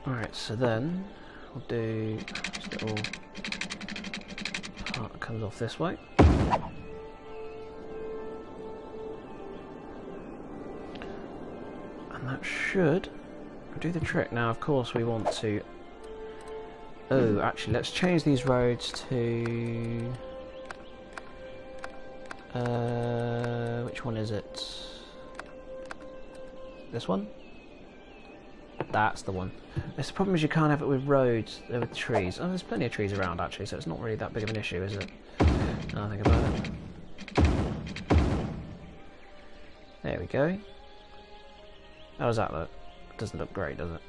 Alright, so then we'll do this little part that comes off this way. And that should do the trick. Now, of course, we want to... Oh, actually, let's change these roads to... which one is it? This one? That's the one. The problem is you can't have it with roads, with trees. Oh, there's plenty of trees around, actually, so it's not really that big of an issue, is it? Now I think about it. There we go. How does that look? It doesn't look great, does it?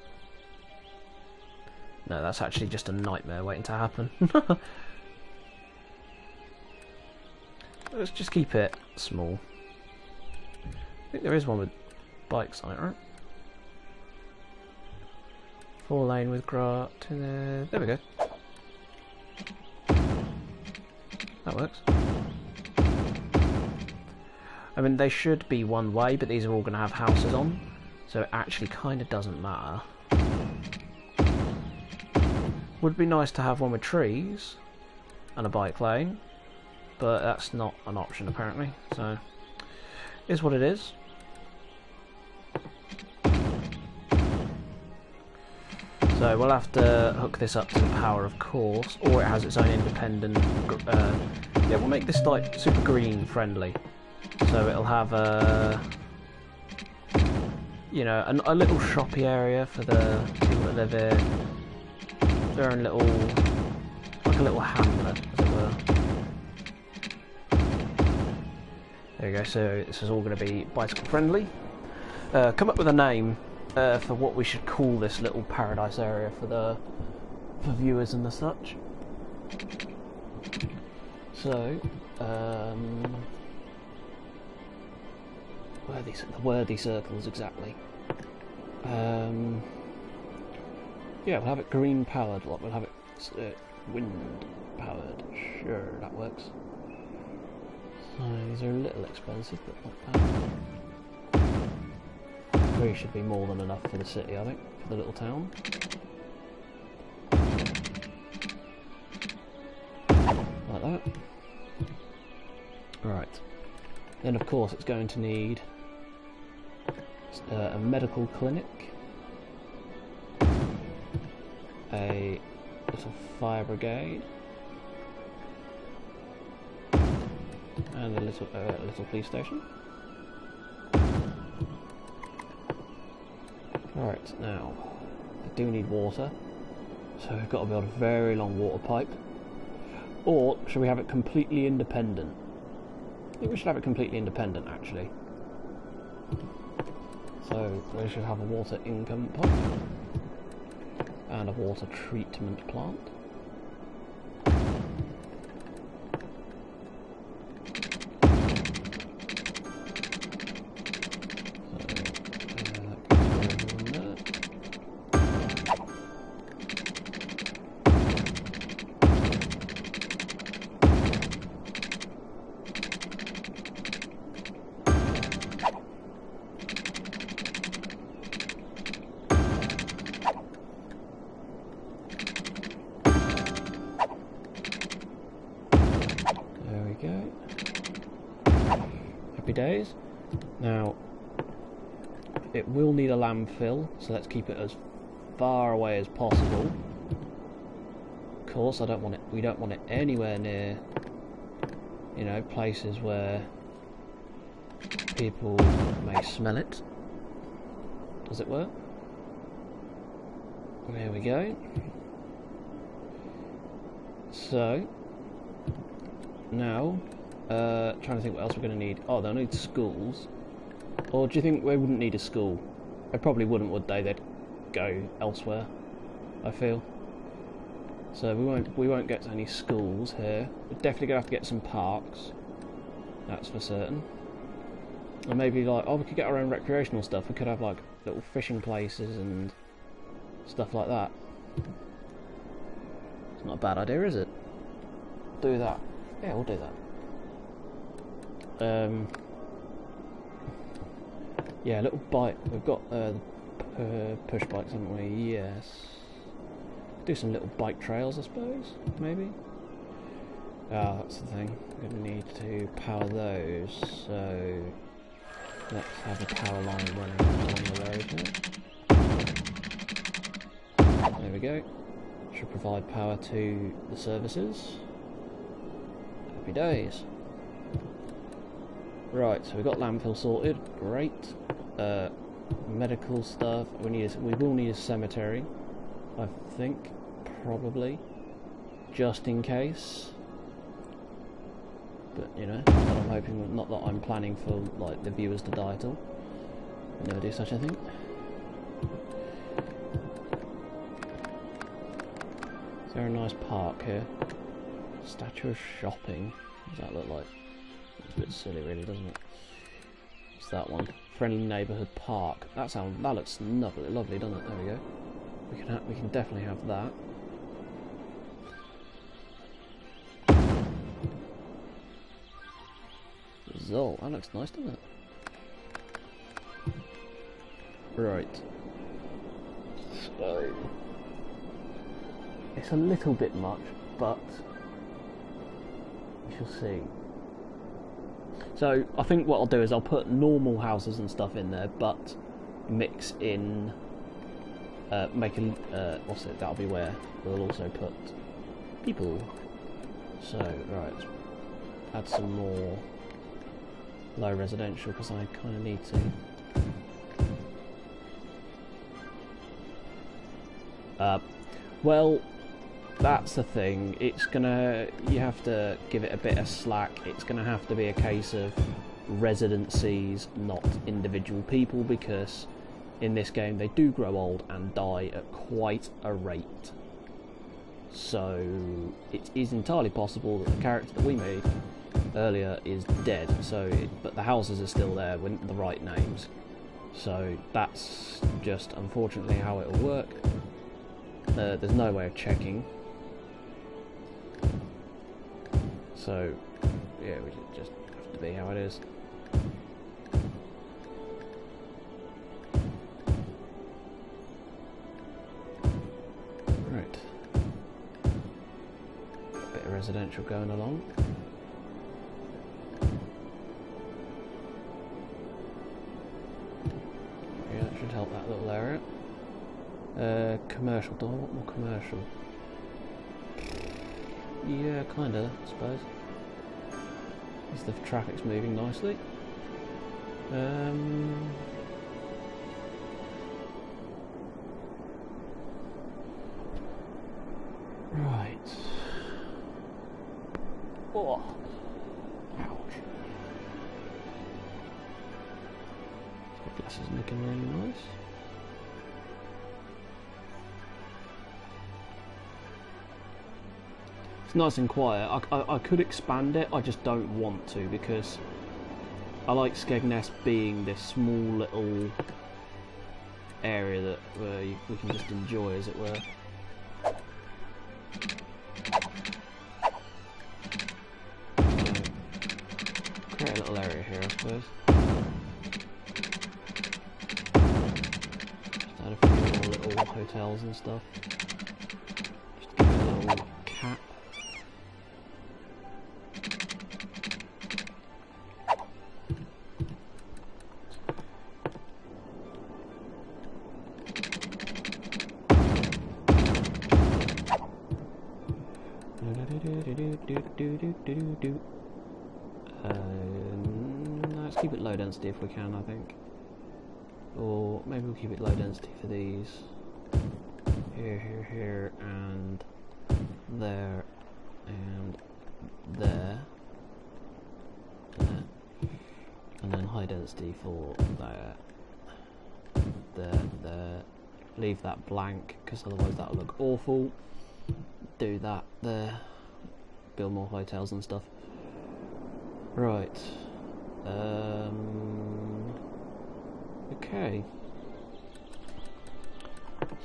No, that's actually just a nightmare waiting to happen. Let's just keep it small. I think there is one with bikes on it, right? 4-lane with grass. There we go. That works. I mean, they should be one way, but these are all going to have houses on, so it actually kind of doesn't matter. Would be nice to have one with trees and a bike lane, but that's not an option apparently, so is what it is. So we'll have to hook this up to the power, of course, or it has its own independent... yeah, we'll make this like super green friendly, so it'll have a... you know, a little shoppy area for the people that live here. Their own little, like a little hamlet, as it were. There you go, so this is all going to be bicycle friendly. Come up with a name for what we should call this little paradise area for viewers and the such. So, worthy circles, exactly. Yeah, we'll have it green powered, we'll have it wind powered, sure, that works. So these are a little expensive, but not bad. 3 should be more than enough for the city, I think, for the little town. Like that. Right. Then of course it's going to need a medical clinic. A little fire brigade and a little police station. Alright, now I do need water. So we've got to build a very long water pipe. Or should we have it completely independent? I think we should have it completely independent, actually. So we should have a water income pipe and a water treatment plant. Days. Now it will need a landfill, so let's keep it as far away as possible. Of course, I don't want it. We don't want it anywhere near, you know, places where people may smell it. Does it work? There we go. So now. Trying to think what else we're going to need. Oh, they'll need schools. Or do you think they wouldn't need a school? They probably wouldn't, would they? They'd go elsewhere, I feel. So we won't get any schools here. We're definitely going to have to get some parks. That's for certain. And maybe like, oh, we could get our own recreational stuff. We could have like little fishing places and stuff like that. It's not a bad idea, is it? Do that. Yeah, we'll do that. Yeah, little bike. We've got push bikes, haven't we? Yes. Do some little bike trails, I suppose. Maybe. Ah, that's the thing. We're going to need to power those. So let's have a power line running along the road here. There we go. Should provide power to the services. Happy days. Right, so we've got landfill sorted, great. Medical stuff, we will need a cemetery, I think, probably, just in case. But, you know, I'm hoping, not that I'm planning for, like, the viewers to die at all. I'll never do such a thing. Is there a nice park here? Statue of shopping, what does that look like? It's a bit silly, really, doesn't it? What's that one? Friendly neighbourhood park. That looks lovely, doesn't it? There we go. We can definitely have that. So that looks nice, doesn't it? Right. So it's a little bit much, but we shall see. So I think what I'll do is I'll put normal houses and stuff in there, but mix in, what's it? That'll be where we'll also put people. So right, let's add some more low residential because I kind of need to. Well, that's the thing. You have to give it a bit of slack. It's gonna have to be a case of residencies, not individual people, because in this game they do grow old and die at quite a rate. So it is entirely possible that the character that we made earlier is dead. But the houses are still there with the right names. So that's just unfortunately how it'll work. There's no way of checking. So, yeah, we just have to be how it is. Right. A bit of residential going along. Yeah, that should help that little area. Commercial, do I want more commercial? Yeah, kinda, I suppose. As the traffic's moving nicely. Right. Oh. Ouch. My glasses looking really nice. It's nice and quiet. I could expand it, I just don't want to because I like Skegness being this small little area that we can just enjoy, as it were. Create a little area here, I suppose. Just add a few more little hotels and stuff. Just give it a little cap. Let's keep it low density if we can, I think. Or maybe we'll keep it low density for these. Here, here, here, and there, and there. And then high density for there, there. Leave that blank, because otherwise that'll look awful. Do that there. Build more hotels and stuff. Right. Okay.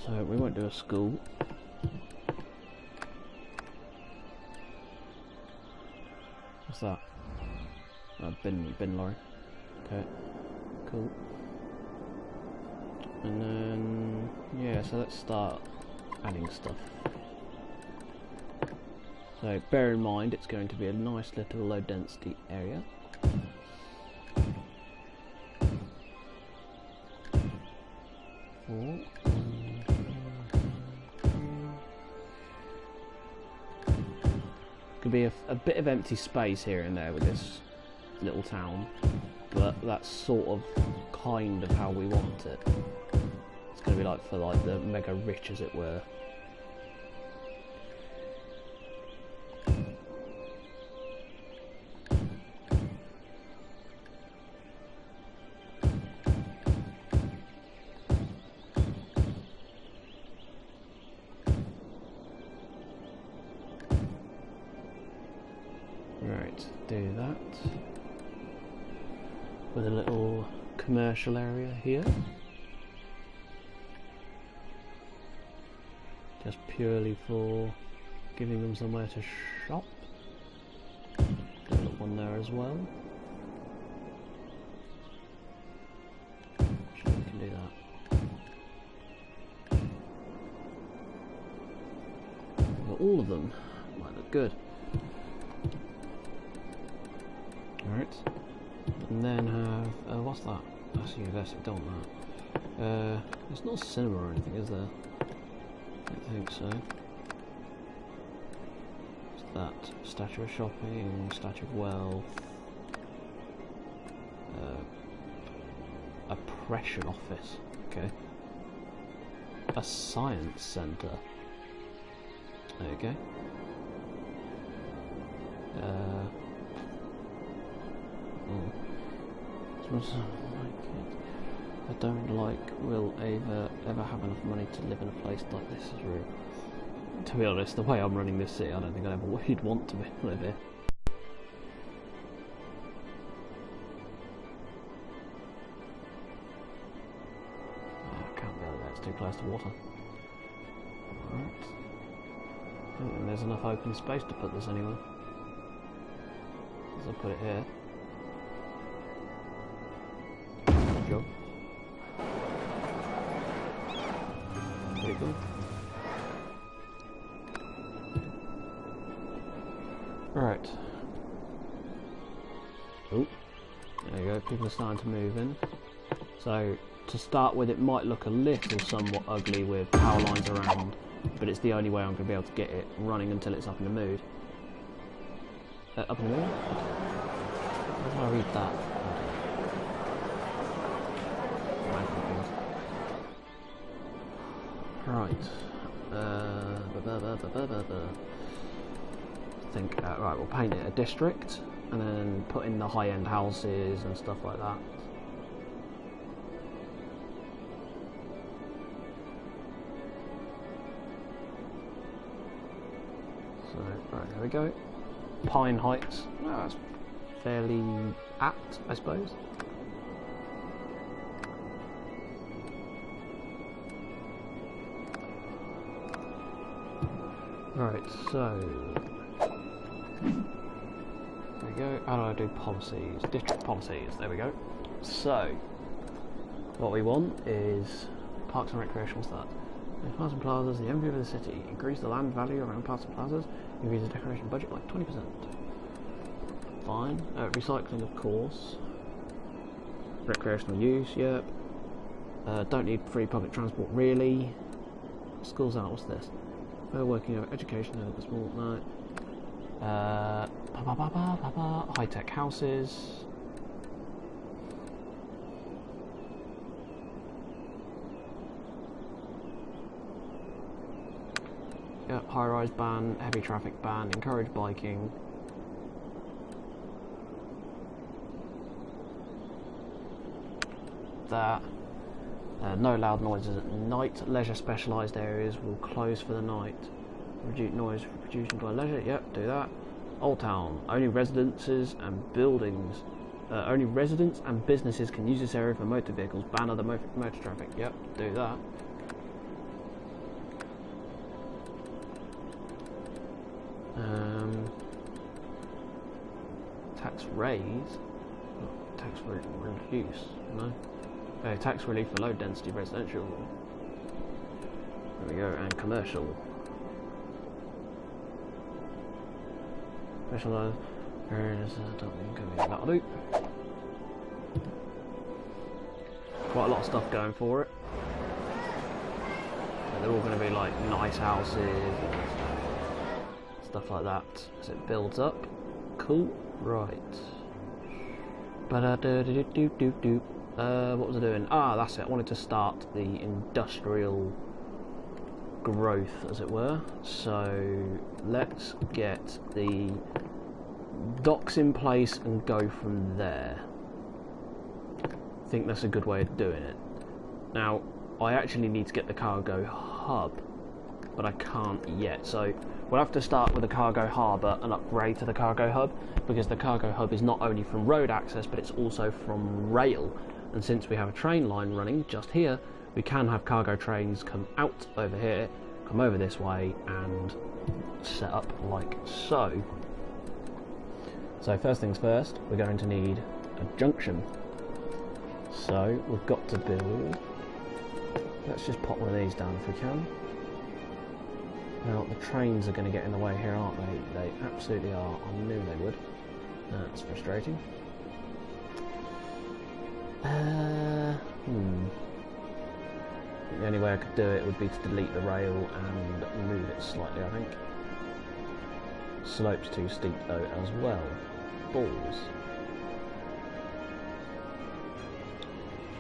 So we won't do a school. What's that? Bin lorry. Okay. Cool. And then yeah, so let's start adding stuff. So bear in mind it's going to be a nice little low density area. Could be a bit of empty space here and there with this little town, but that's sort of kind of how we want it. It's going to be like for like the mega rich, as it were. Right, do that with a little commercial area here, just purely for giving them somewhere to shop. Do a little one there as well. Sure, we can do that. But all of them might look good. Alright, and then have, what's that? That's a university, don't that. It's not a cinema or anything, is there? I don't think so. What's that? Statue of Shopping, Statue of Wealth, Oppression Office, okay. A Science Centre. There you go. I don't like will ever have enough money to live in a place like this. Is real. To be honest, the way I'm running this city, I don't think I'd ever would want to live here. Oh, I can't build that, it's too close to water. Alright. I don't think there's enough open space to put this anywhere. So I'll put it here. Go. There you go. Right. Oh, there you go. People are starting to move in. So to start with, it might look a little somewhat ugly with power lines around, but it's the only way I'm going to be able to get it running until it's up in the mood. Up in the mood? How do I read that? Right. Think, right, we'll paint it a district and then put in the high-end houses and stuff like that. So, right, there we go. Pine Heights. Oh, that's fairly apt, I suppose. Right, so there we go. How do I do policies? District policies, there we go. So what we want is parks and recreational start. Parks and plazas, the envy of the city. Increase the land value around parks and plazas. Increase the decoration budget by 20%. Fine. Recycling, of course. Recreational use, yep. Don't need free public transport, really. Schools out, what's this? We're working on education over the small night. High-tech houses. Yep, high-rise ban, heavy traffic ban, encourage biking. That. No loud noises at night. Leisure specialised areas will close for the night. Reduce noise produced by leisure. Yep, do that. Old Town. Only residences and buildings. Only residents and businesses can use this area for motor vehicles. Ban other motor traffic. Yep, do that. Tax raise. Tax reduce. No. Tax relief for low density residential. There we go, and commercial. Specialised areas, that'll do. Quite a lot of stuff going for it. They're all going to be like nice houses and stuff like that as it builds up. Cool, right. What was I doing? Ah, that's it. I wanted to start the industrial growth, as it were. So let's get the docks in place and go from there. I think that's a good way of doing it. Now, I actually need to get the cargo hub, but I can't yet. So we'll have to start with the cargo harbour and upgrade to the cargo hub, because the cargo hub is not only from road access, but it's also from rail. And since we have a train line running just here, we can have cargo trains come out over here, come over this way, and set up like so. So first things first, we're going to need a junction. So we've got to build... Let's just pop one of these down if we can. Now, the trains are going to get in the way here, aren't they? They absolutely are. I knew they would. That's frustrating. The only way I could do it would be to delete the rail and move it slightly, I think. Slope's too steep, though, as well. Balls.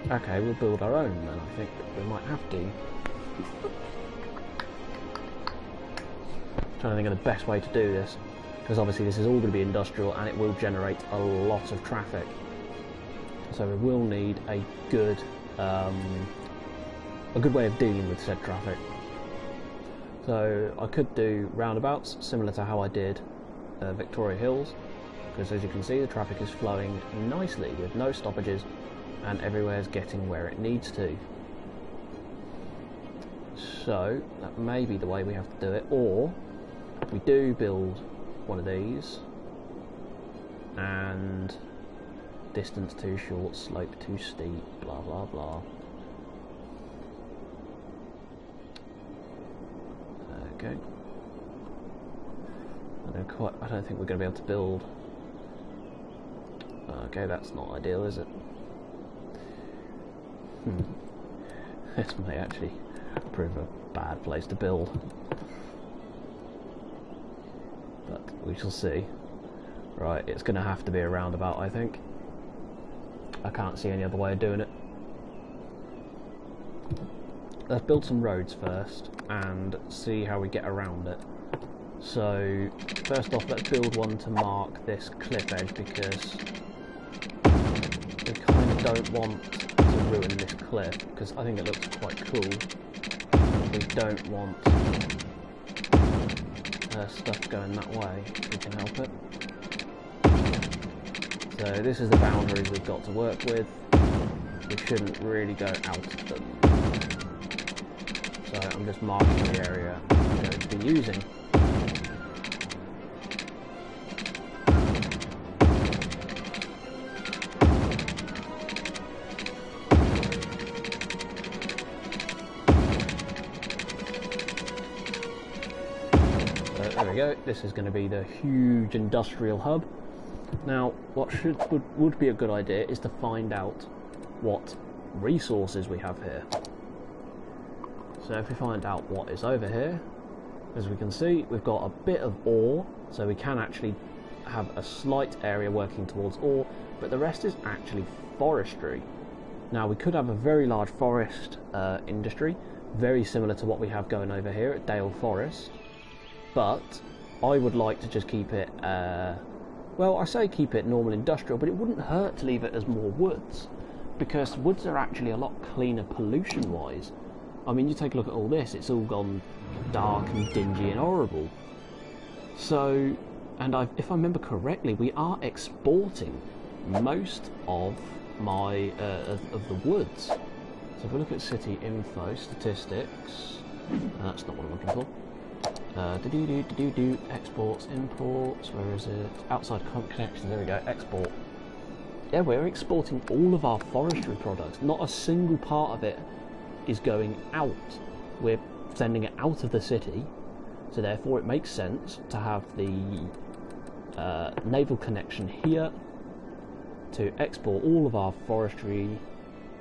Okay, we'll build our own, then. I think we might have to. Trying to think of the best way to do this, because obviously this is all going to be industrial and it will generate a lot of traffic, so we will need a good way of dealing with said traffic. So I could do roundabouts similar to how I did Victoria Hills, because as you can see the traffic is flowing nicely with no stoppages and everywhere's getting where it needs to. So that may be the way we have to do it, or we do build one of these and distance too short, slope too steep, blah blah blah. Okay. I don't think we're going to be able to build. Okay, that's not ideal, is it? This may actually prove a bad place to build, but we shall see. Right, it's going to have to be a roundabout, I think. I can't see any other way of doing it. let's build some roads first and see how we get around it. So first off, let's build one to mark this cliff edge, because we kind of don't want to ruin this cliff, because I think it looks quite cool. We don't want stuff going that way if we can help it. So this is the boundaries we've got to work with. We shouldn't really go out of them. So I'm just marking the area I'm going to be using. There we go, this is going to be the huge industrial hub. Now, what would be a good idea is to find out what resources we have here. So if we find out what is over here, as we can see, we've got a bit of ore, so we can actually have a slight area working towards ore, but the rest is actually forestry. Now, we could have a very large forest industry, very similar to what we have going over here at Dale Forest. But I would like to just keep it, well, I say keep it normal industrial, but it wouldn't hurt to leave it as more woods, because woods are actually a lot cleaner pollution-wise. I mean, you take a look at all this, it's all gone dark and dingy and horrible. So, and if I remember correctly, we are exporting most of my, of the woods. So if we look at city info, statistics, that's not what I'm looking for. Exports, imports, where is it? Outside connections, there we go, export. Yeah, we're exporting all of our forestry products. Not a single part of it is going out. We're sending it out of the city, so therefore it makes sense to have the naval connection here to export all of our forestry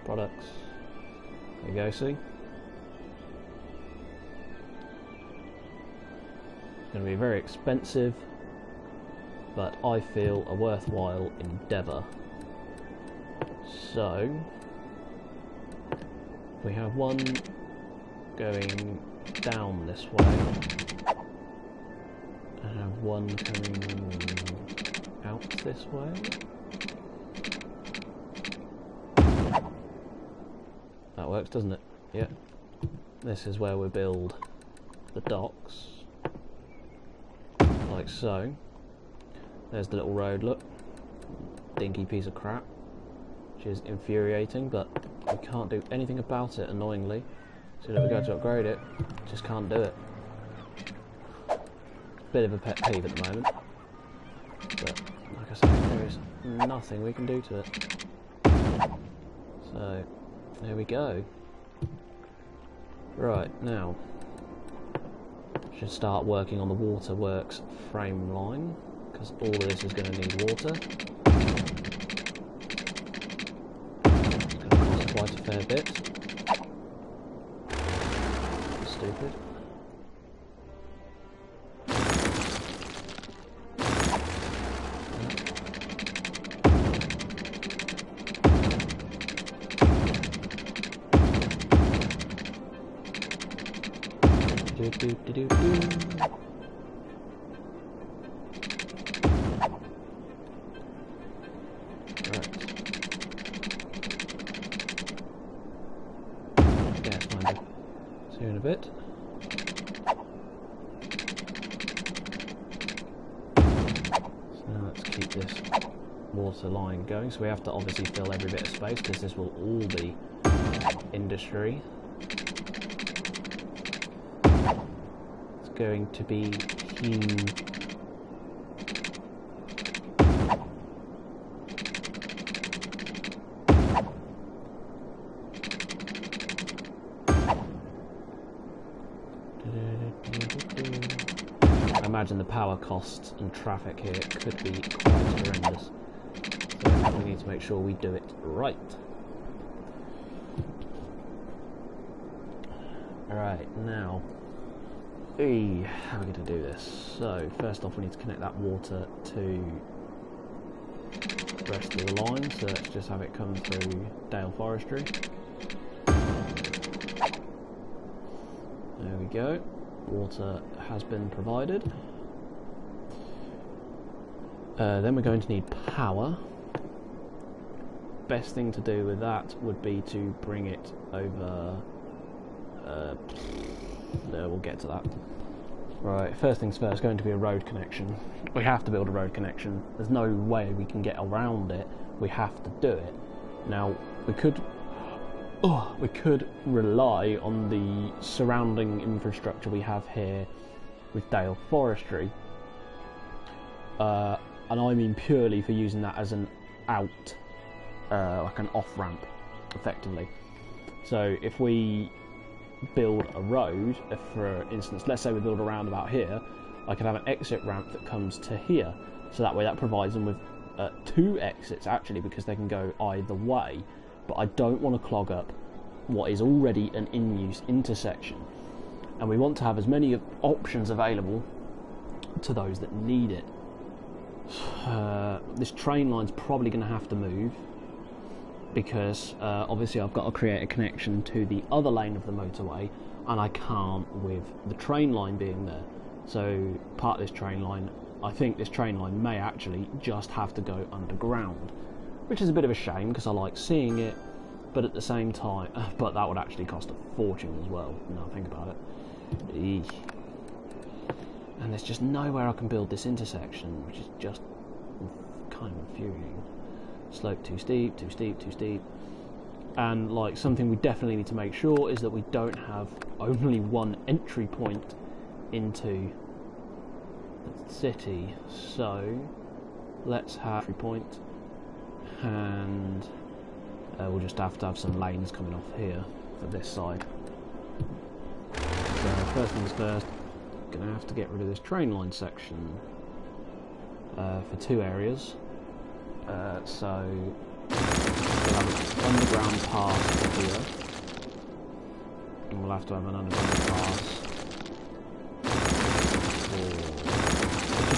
products. There you go, see? It's going to be very expensive, but I feel a worthwhile endeavour. So, we have one going down this way, and have one coming out this way. That works, doesn't it? Yeah. This is where we build the docks. Like so. There's the little road, look. Dinky piece of crap. Which is infuriating, but we can't do anything about it, annoyingly. So that we go to upgrade it, just can't do it. Bit of a pet peeve at the moment. But, like I say, there is nothing we can do to it. So, there we go. Right, now, should start working on the waterworks frame line, because all of this is going to need water. It's going to cost quite a fair bit. Stupid. Right. Gas finder. See you in a bit. So now let's keep this water line going. So we have to obviously fill every bit of space, because this will all be industry. Going to be huge. I imagine the power costs and traffic here could be quite horrendous. So we need to make sure we do it right. Alright, now how are we going to do this? So, first off we need to connect that water to the rest of the line, so let's just have it come through Dale Forestry. go. Water has been provided. Then we're going to need power. Best thing to do with that would be to bring it over. No, we'll get to that. Right, first things first, going to be a road connection. We have to build a road connection. There's no way we can get around it. We have to do it. Now, we could rely on the surrounding infrastructure we have here with Dale Forestry. And I mean purely for using that as an out, like an off-ramp, effectively. So if we build a road, for instance, let's say we build a roundabout here, I could have an exit ramp that comes to here. So that way that provides them with 2 exits, actually, because they can go either way. But I don't want to clog up what is already an in-use intersection. And we want to have as many options available to those that need it. This train line's probably going to have to move, because obviously I've got to create a connection to the other lane of the motorway, and I can't with the train line being there. So part of this train line, I think this train line may actually just have to go underground, which is a bit of a shame because I like seeing it, but at the same time, but that would actually cost a fortune as well, now I think about it. Eek. And there's just nowhere I can build this intersection, which is just kind of infuriating. Slope too steep, too steep, too steep. And like something we definitely need to make sure is that we don't have only one entry point into the city. So let's have entry point, and we'll just have to have some lanes coming off here for this side. So first things first, gonna have to get rid of this train line section for 2 areas. So we'll have an underground pass here, and we'll have to have an underground pass for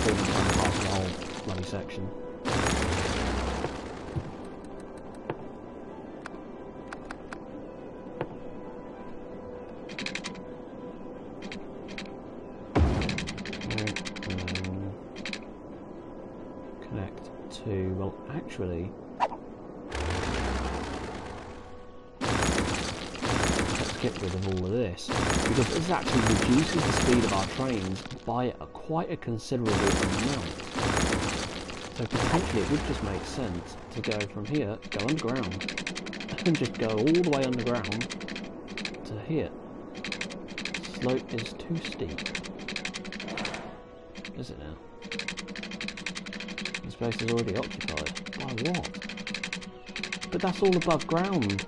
the whole bloody section. Well, actually, let's get rid of all of this, because this actually reduces the speed of our trains by quite a considerable amount. So potentially it would just make sense to go from here, go underground, and just go all the way underground to here. Slope is too steep. Is it now? Space is already occupied. By what? But that's all above ground.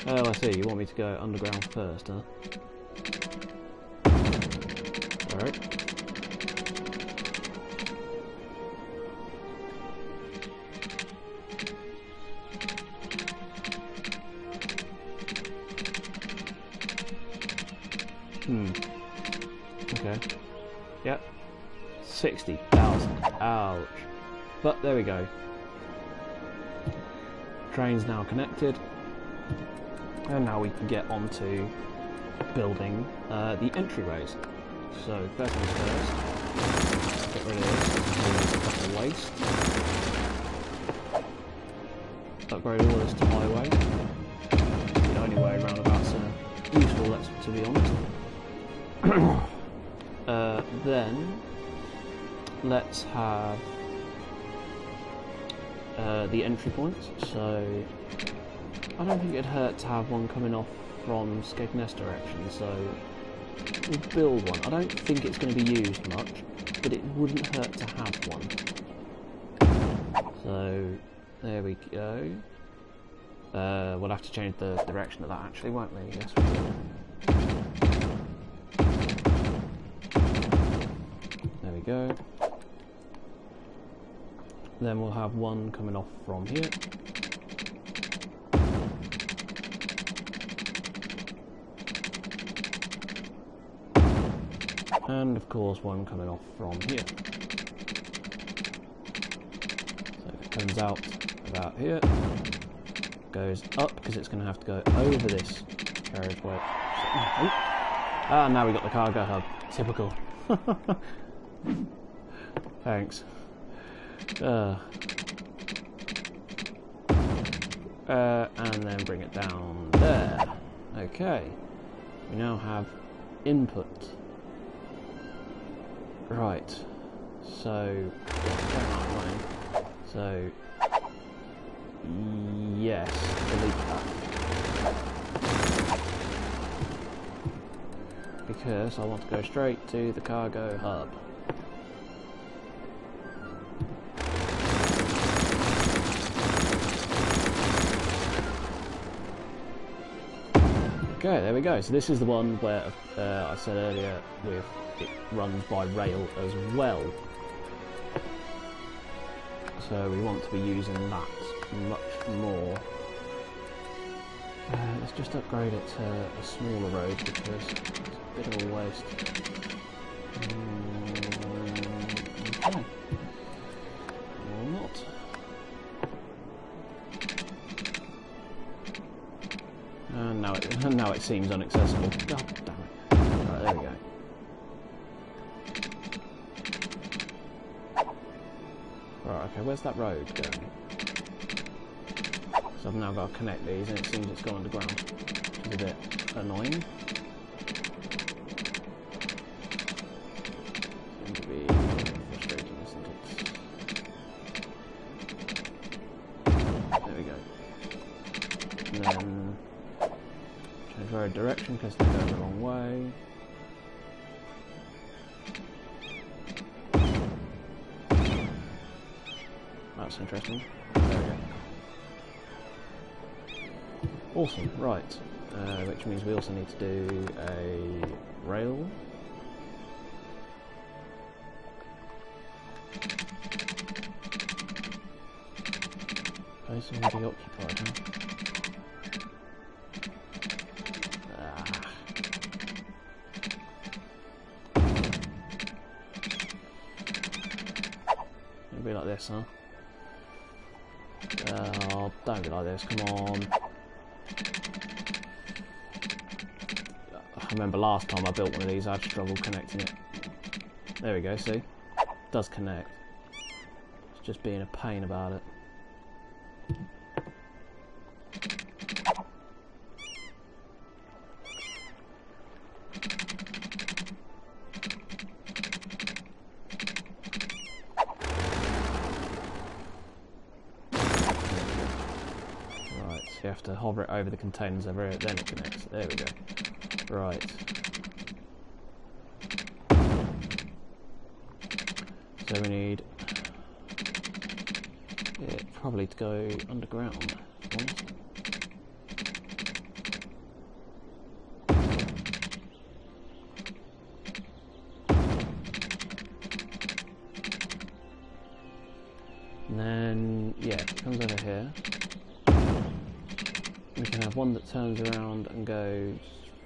Oh, I see. You want me to go underground first, huh? Alright. Okay. Yep. 60,000. Ouch. But there we go. Train's now connected. And now we can get on to building the entryways. So first things first, get rid of this waste. Upgrade all this to highway. The only way roundabouts are useful, to be honest. Then let's have the entry points. So I don't think it'd hurt to have one coming off from Skegness direction, so we'll build one. I don't think it's going to be used much, but it wouldn't hurt to have one. So there we go. We'll have to change the direction of that actually, won't we? Yes, we will. There we go. Then we'll have one coming off from here. And of course one coming off from here. So it comes out about here, goes up because it's going to have to go over this carriageway. Ah, now we got the cargo hub. Typical. Thanks. And then bring it down there. Okay. We now have input. Right. So, so yes, delete that. Because I want to go straight to the cargo hub. Okay, there we go. So this is the one where I said earlier with it runs by rail as well. So we want to be using that much more. Let's just upgrade it to a smaller road because it's a bit of a waste. Okay. Or not. And now it seems inaccessible. God damn it. Right, there we go. Right, okay, where's that road going? So I've now got to connect these and it seems it's gone underground, which is a bit annoying. Seems to be frustrating, isn't it? There we go. And then change road direction because they're going the wrong way. That's interesting. There we go. Awesome, right. Which means we also need to do a rail. Place already occupied, huh? It'll be like this, huh? Oh, don't be like this, come on. I remember last time I built one of these, I had struggled connecting it. There we go, see? It does connect. It's just being a pain about it. You have to hover it over the containers over here, then it connects. There we go. Right. So we need it probably to go underground. And then, yeah, it comes over here. We can have one that turns around and goes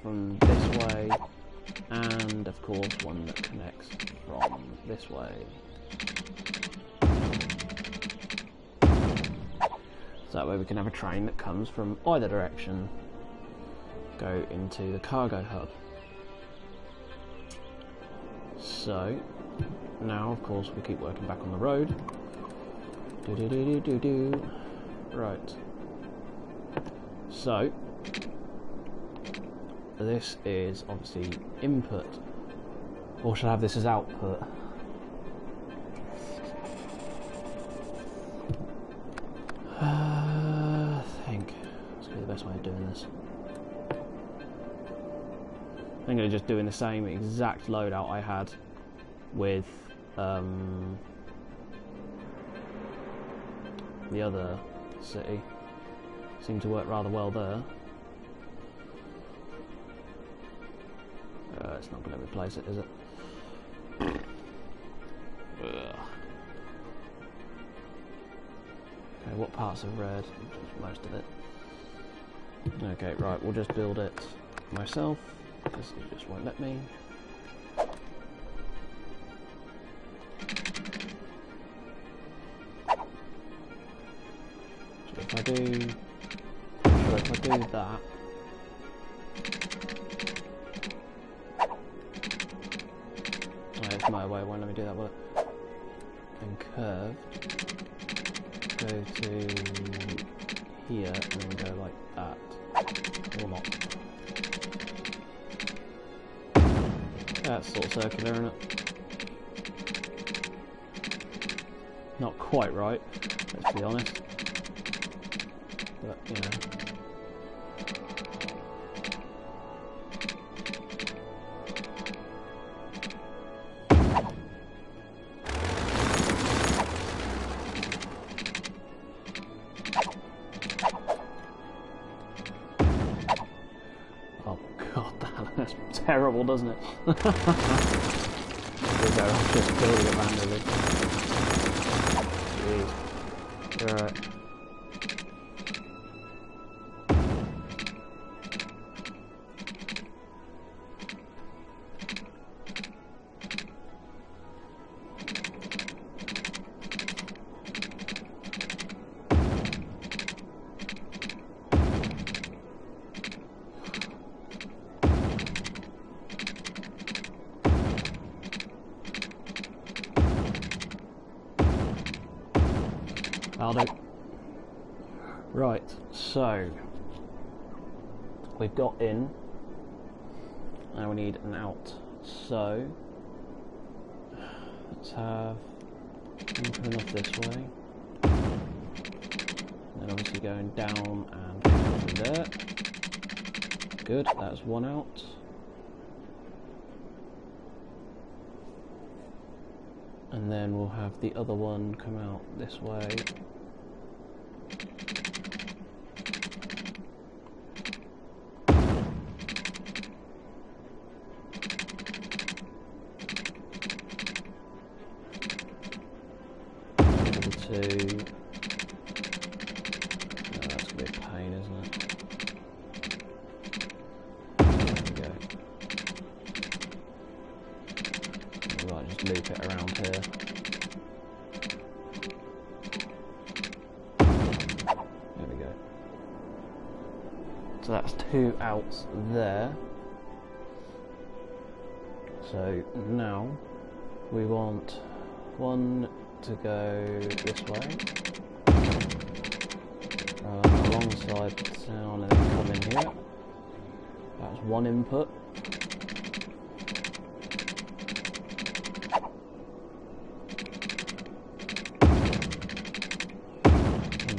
from this way, and of course one that connects from this way. So that way we can have a train that comes from either direction, go into the cargo hub. So, now of course we keep working back on the road. Right. So, this is obviously input, or should I have this as output? I think that's going to be the best way of doing this. I'm going to just doing the same exact loadout I had with the other city. Seemed to work rather well there. It's not going to replace it, is it? Okay, what parts are red? Most of it. Okay, right, we'll just build it myself, because it just won't let me. So if I do that, it's motorway, won't let me do that, will it? Then curve, go to here, and then go like that. Or not. That's sort of circular, isn't it? Not quite right, let's be honest. But, you know. Oh god, that looks terrible, doesn't it? I'm just building it randomly. Jeez. Right. I'll do. Right, so we've got in, and we need an out. So let's have one coming off this way, and then obviously going down and through there. Good, that's one out. And then we'll have the other one come out this way. Number two. Oh, that's gonna be a pain, isn't it? There we go. Right, just loop it around here. There we go. So that's two outs there. So now we want one to go this way, alongside the town, and then come in here. That's one input.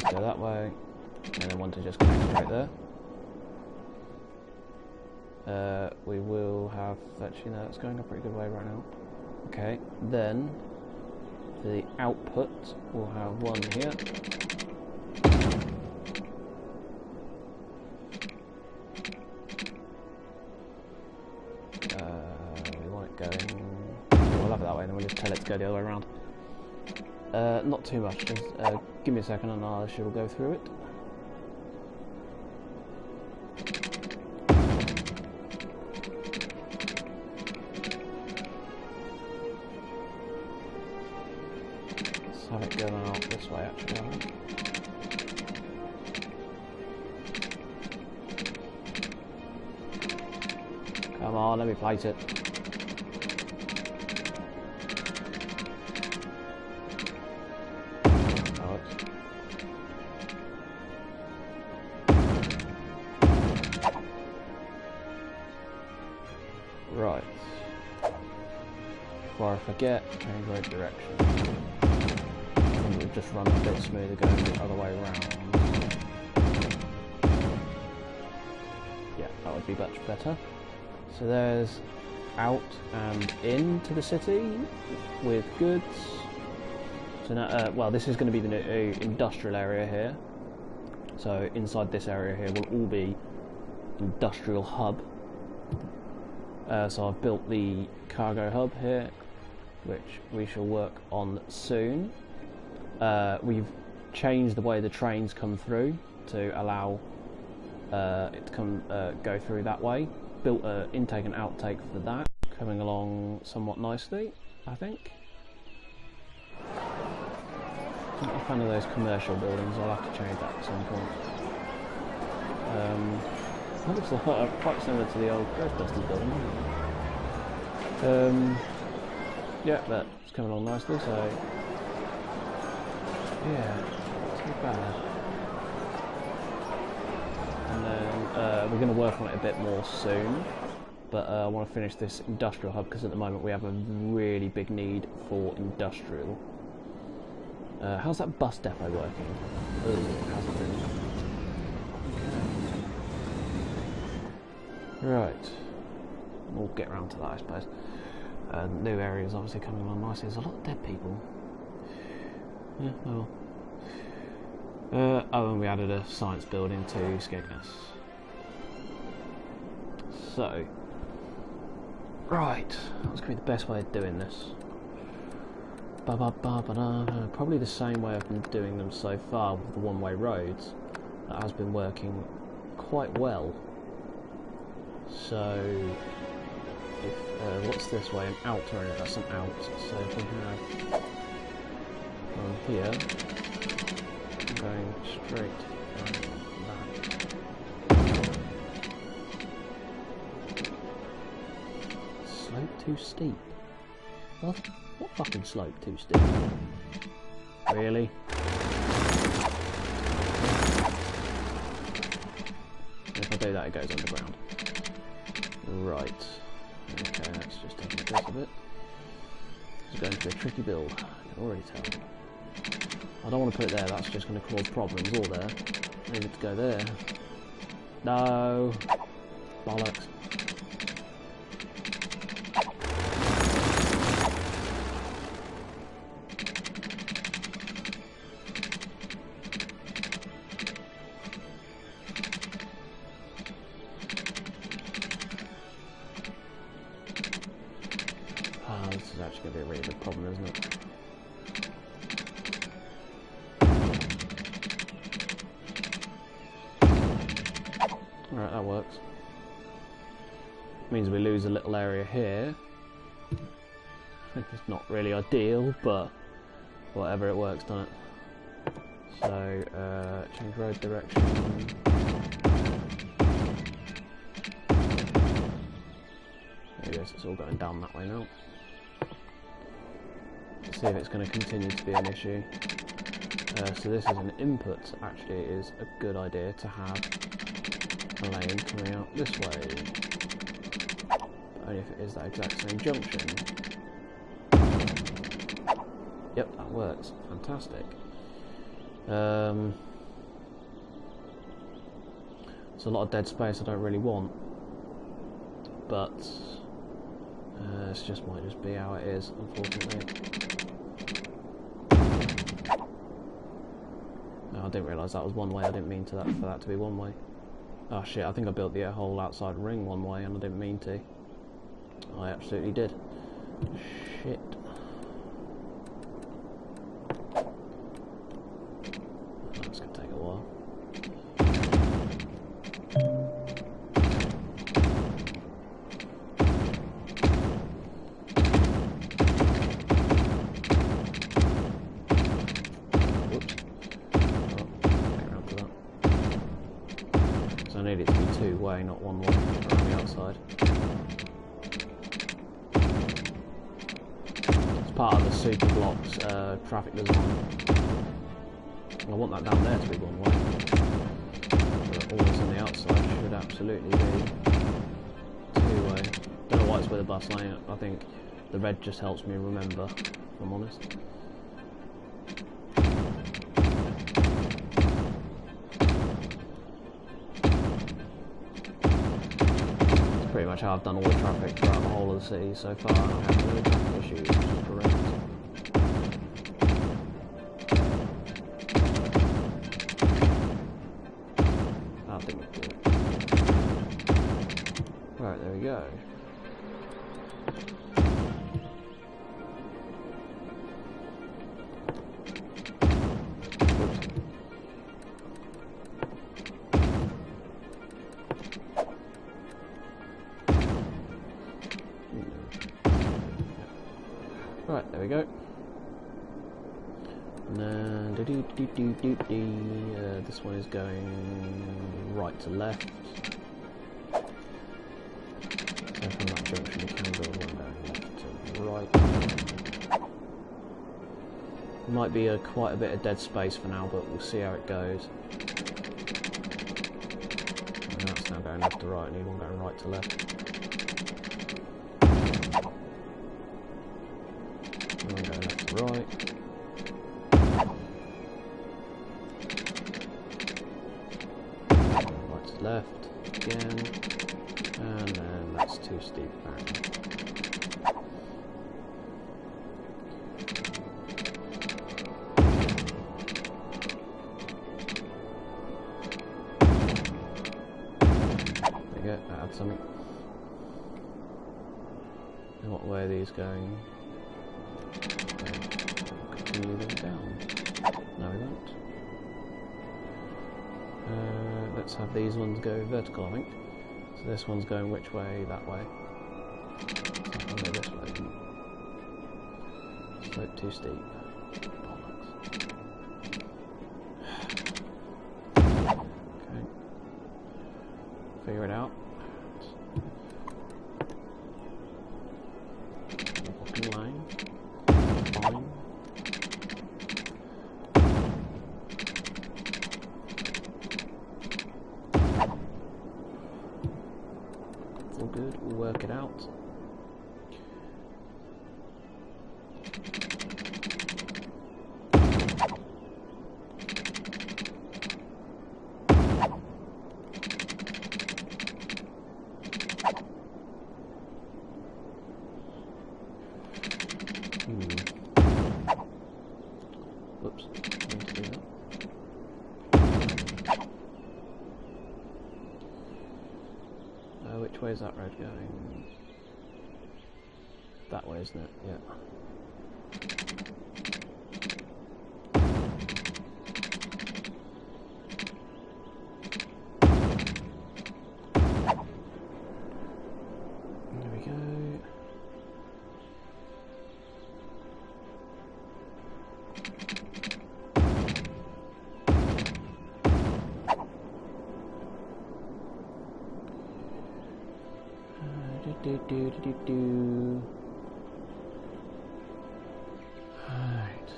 Go that way, and then one to just connect straight there. We will have, actually no, it's going a pretty good way right now. Okay, then for the output we'll have one here. We want it going, we'll have it that way, and then we'll just tell it to go the other way around. Not too much, just give me a second and I shall go through it. Let's have it going out this way actually, I think. Come on, let me place it. Right. Before I forget, change right direction. And we'll just run a bit smoother going the other way around. Yeah, that would be much better. So there's out and into the city with goods. So now, well, this is going to be the new industrial area here. So inside this area here will all be industrial hub. So I've built the cargo hub here, which we shall work on soon. We've changed the way the trains come through to allow it to come go through that way. Built an intake and outtake for that, coming along somewhat nicely, I think. I'm not a fan of those commercial buildings. I'll have to change that at some point. That looks quite similar to the old Ghostbusters building. Yeah, but it's coming along nicely, so yeah, not too bad. And then we're going to work on it a bit more soon, but I want to finish this industrial hub because at the moment we have a really big need for industrial. How's that bus depot working? Oh, it hasn't been. Okay. Right. We'll get around to that, I suppose. New areas obviously coming along nicely. There's a lot of dead people. Yeah, oh well. Oh, and we added a science building to Skylines. So, right, that's going to be the best way of doing this. Probably the same way I've been doing them so far with the one-way roads. That has been working quite well. So, if what's this way? An out or anything? That's an out. So if we have from here, going straight that. Slope too steep. What fucking slope too steep? Really? If I do that, it goes underground. Right. Okay, let's just take a bit of it. It's going to be a tricky build. I can already tell. I don't want to put it there, that's just going to cause problems. Or there. I need it to go there. No! Bollocks. This is actually going to be a really big problem, isn't it? Alright, that works. Means we lose a little area here. It's not really ideal, but whatever, it works, doesn't it? So, change road direction. There it is, it's all going down that way now. Let's see if it's going to continue to be an issue. So this is an input. Actually, it is a good idea to have a lane coming out this way. But only if it is that exact same junction. Yep, that works. Fantastic. It's a lot of dead space I don't really want. But this just might just be how it is, unfortunately. No, I didn't realise that was one way. I didn't mean for that to be one way. Oh shit, I think I built the whole outside ring one way and I didn't mean to. I absolutely did. Shit. That's going to take a while. I need it to be two-way, not one-way around the outside. It's part of the super blocks traffic design. I want that down there to be one-way. But always on the outside should absolutely be two-way. Don't know why it's with a bus lane. I think the red just helps me remember, if I'm honest. Pretty much how I've done all the traffic throughout the whole of the city so far, and I haven't really traffic issues, which is correct. I think we do. Right, there we go. Right, there we go. And then this one is going right to left. So from that junction we can build one going left to right. Might be quite a bit of dead space for now, but we'll see how it goes. And that's now going left to right, and even going right to left. And I'm going left to right. Right to left again, and then that's too steep apparently. Add something. In what way are these going? Continue them down. No, we won't. Let's have these ones go vertical, I think. So this one's going which way? That way. So that one go this way. Slope too steep. Okay. Figure it out. Line. Fine. It's all good, we'll work it out. Whoops, need to do that. Which way is that road going? That way, isn't it? Yeah. There we go. Do. Right.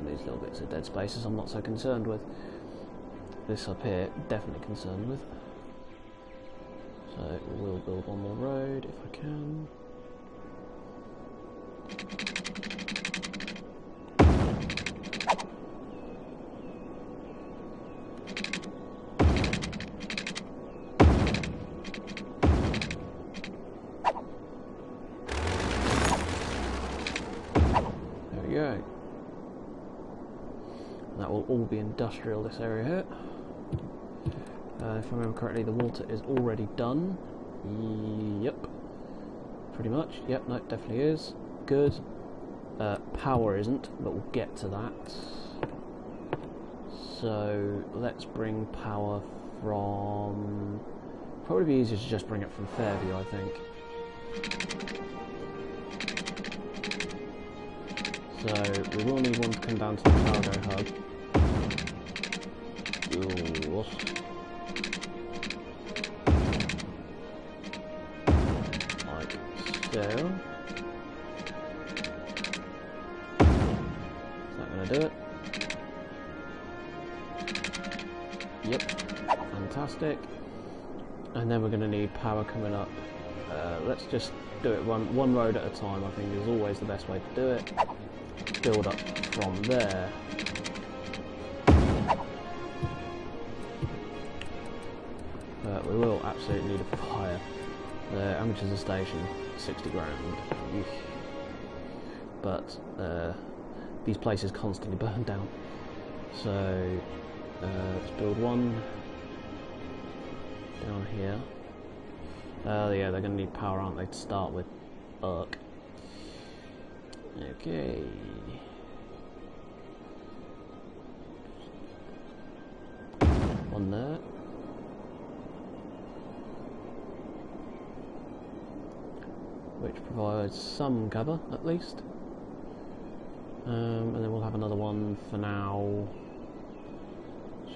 These little bits of dead spaces I'm not so concerned with. This up here, definitely concerned with. So we will build one more road if I can. There we go. And that will all be industrial, this area here. If I remember correctly, the water is already done. Yep. Pretty much. Yep, no, it definitely is. Good. Power isn't, but we'll get to that. So let's bring power from... Probably be easier to just bring it from Fairview, I think. So we will need one to come down to the cargo hub. Ooh. Like so. Do it. Yep, fantastic. And then we're going to need power coming up. Let's just do it one road at a time. I think is always the best way to do it. Build up from there. We will absolutely need a fire. How much is the station? 60 grand. Eesh. But these places constantly burn down. So let's build one down here. Yeah, they're going to need power, aren't they, to start with? Arc. Okay. One there. Which provides some cover, at least. And then we'll have another one for now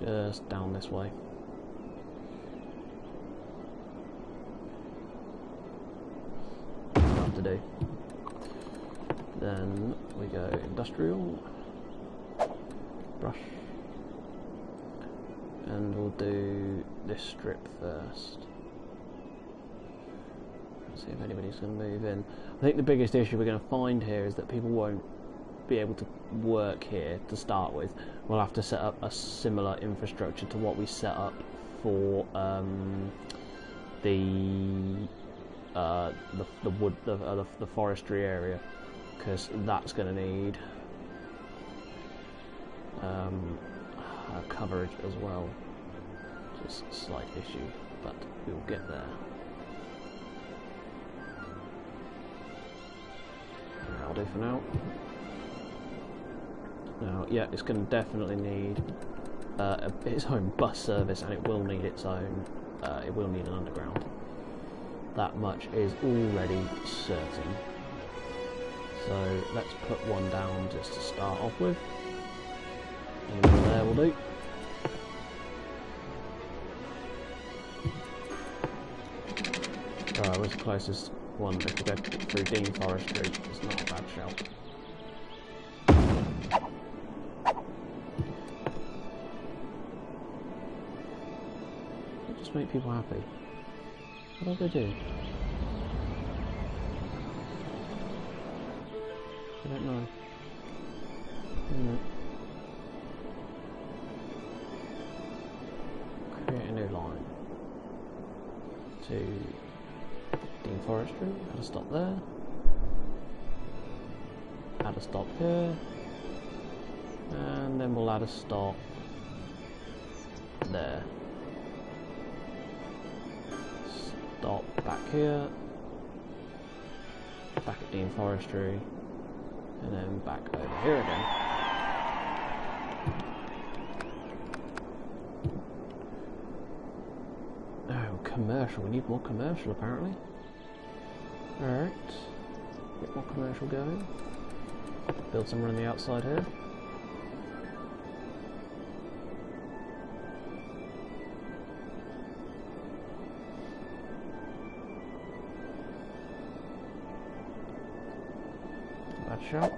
Just down this way. Have to do. Then we go industrial, brush, and we'll do this strip first. See if anybody's going to move in. I think the biggest issue we're going to find here is that people won't be able to work here to start with. We'll have to set up a similar infrastructure to what we set up for the forestry area, because that's going to need coverage as well. Just a slight issue, but we'll get there. That'll do for now. Now, yeah, it's going to definitely need its own bus service, and it will need its own. It will need an underground. That much is already certain. So let's put one down just to start off with. And one there will do. Alright, where's the closest one? If we go through Dean Forestry, it's not a bad shout. Just make people happy. What do they do? I don't know. Create a new line to Dean Forestry. Add a stop there. Add a stop here. And then we'll add a stop there. Stop back here. Back at Dean Forestry. And then back over here again. Oh, commercial. We need more commercial apparently. Alright. Get more commercial going. Build somewhere on the outside here. Bad shot.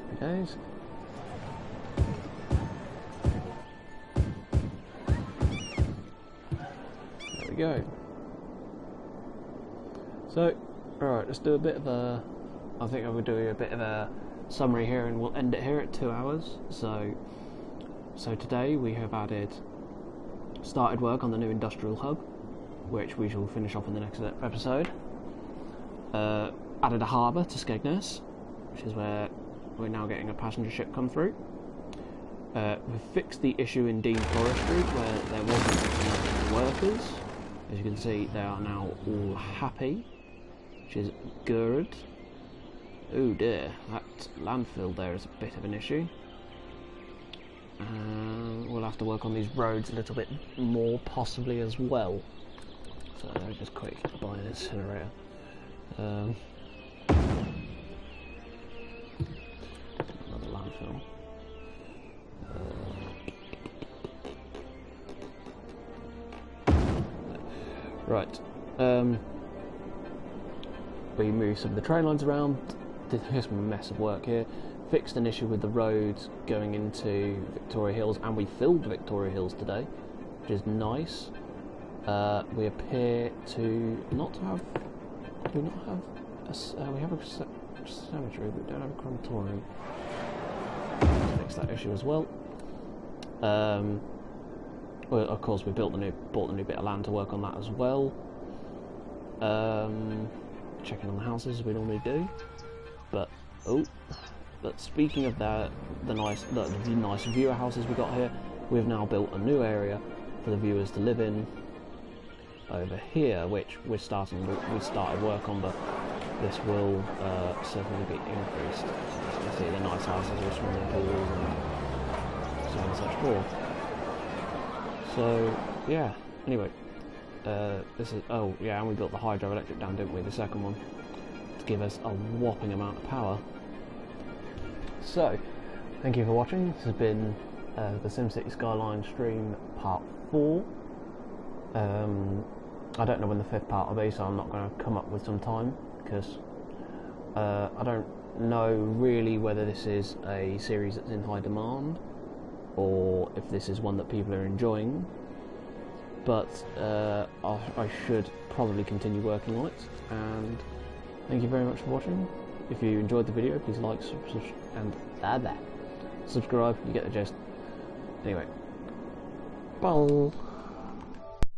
Happy days. There we go. So, alright, let's do a bit of a... I think I will do a bit of a summary here, and we'll end it here at 2 hours. So today we have started work on the new industrial hub, which we shall finish off in the next episode. Added a harbour to Skegness, which is where we're now getting a passenger ship come through. We've fixed the issue in Dean Forestry where there wasn't enough workers. As you can see, they are now all happy, which is good. Oh dear, that landfill there is a bit of an issue. We'll have to work on these roads a little bit more, possibly as well. So let me just quick buy an incinerator. Another landfill. Right. We moved some of the train lines around. Here's some mess of work here. Fixed an issue with the roads going into Victoria Hills, and we filled Victoria Hills today, which is nice. We appear to not have. Do we not have? We have a cemetery, but we don't have a crematorium. Fix that issue as well. Well, of course, we bought the new bit of land to work on that as well. Checking on the houses as we normally do, but speaking of that, the nice viewer houses we got here, we've now built a new area for the viewers to live in over here, which we started work on, but this will certainly be increased. As you can see, the nice houses with swimming pools and so on and such forth. So yeah. Anyway, this is and we built the hydroelectric dam, didn't we? The second one give us a whopping amount of power. So, thank you for watching. This has been the SimCity Skylines stream part 4. I don't know when the 5th part will be, so I'm not going to come up with some time, because I don't know really whether this is a series that's in high demand or if this is one that people are enjoying, but I should probably continue working on it. And thank you very much for watching. If you enjoyed the video, please like and subscribe. You get the gist. Anyway, bye.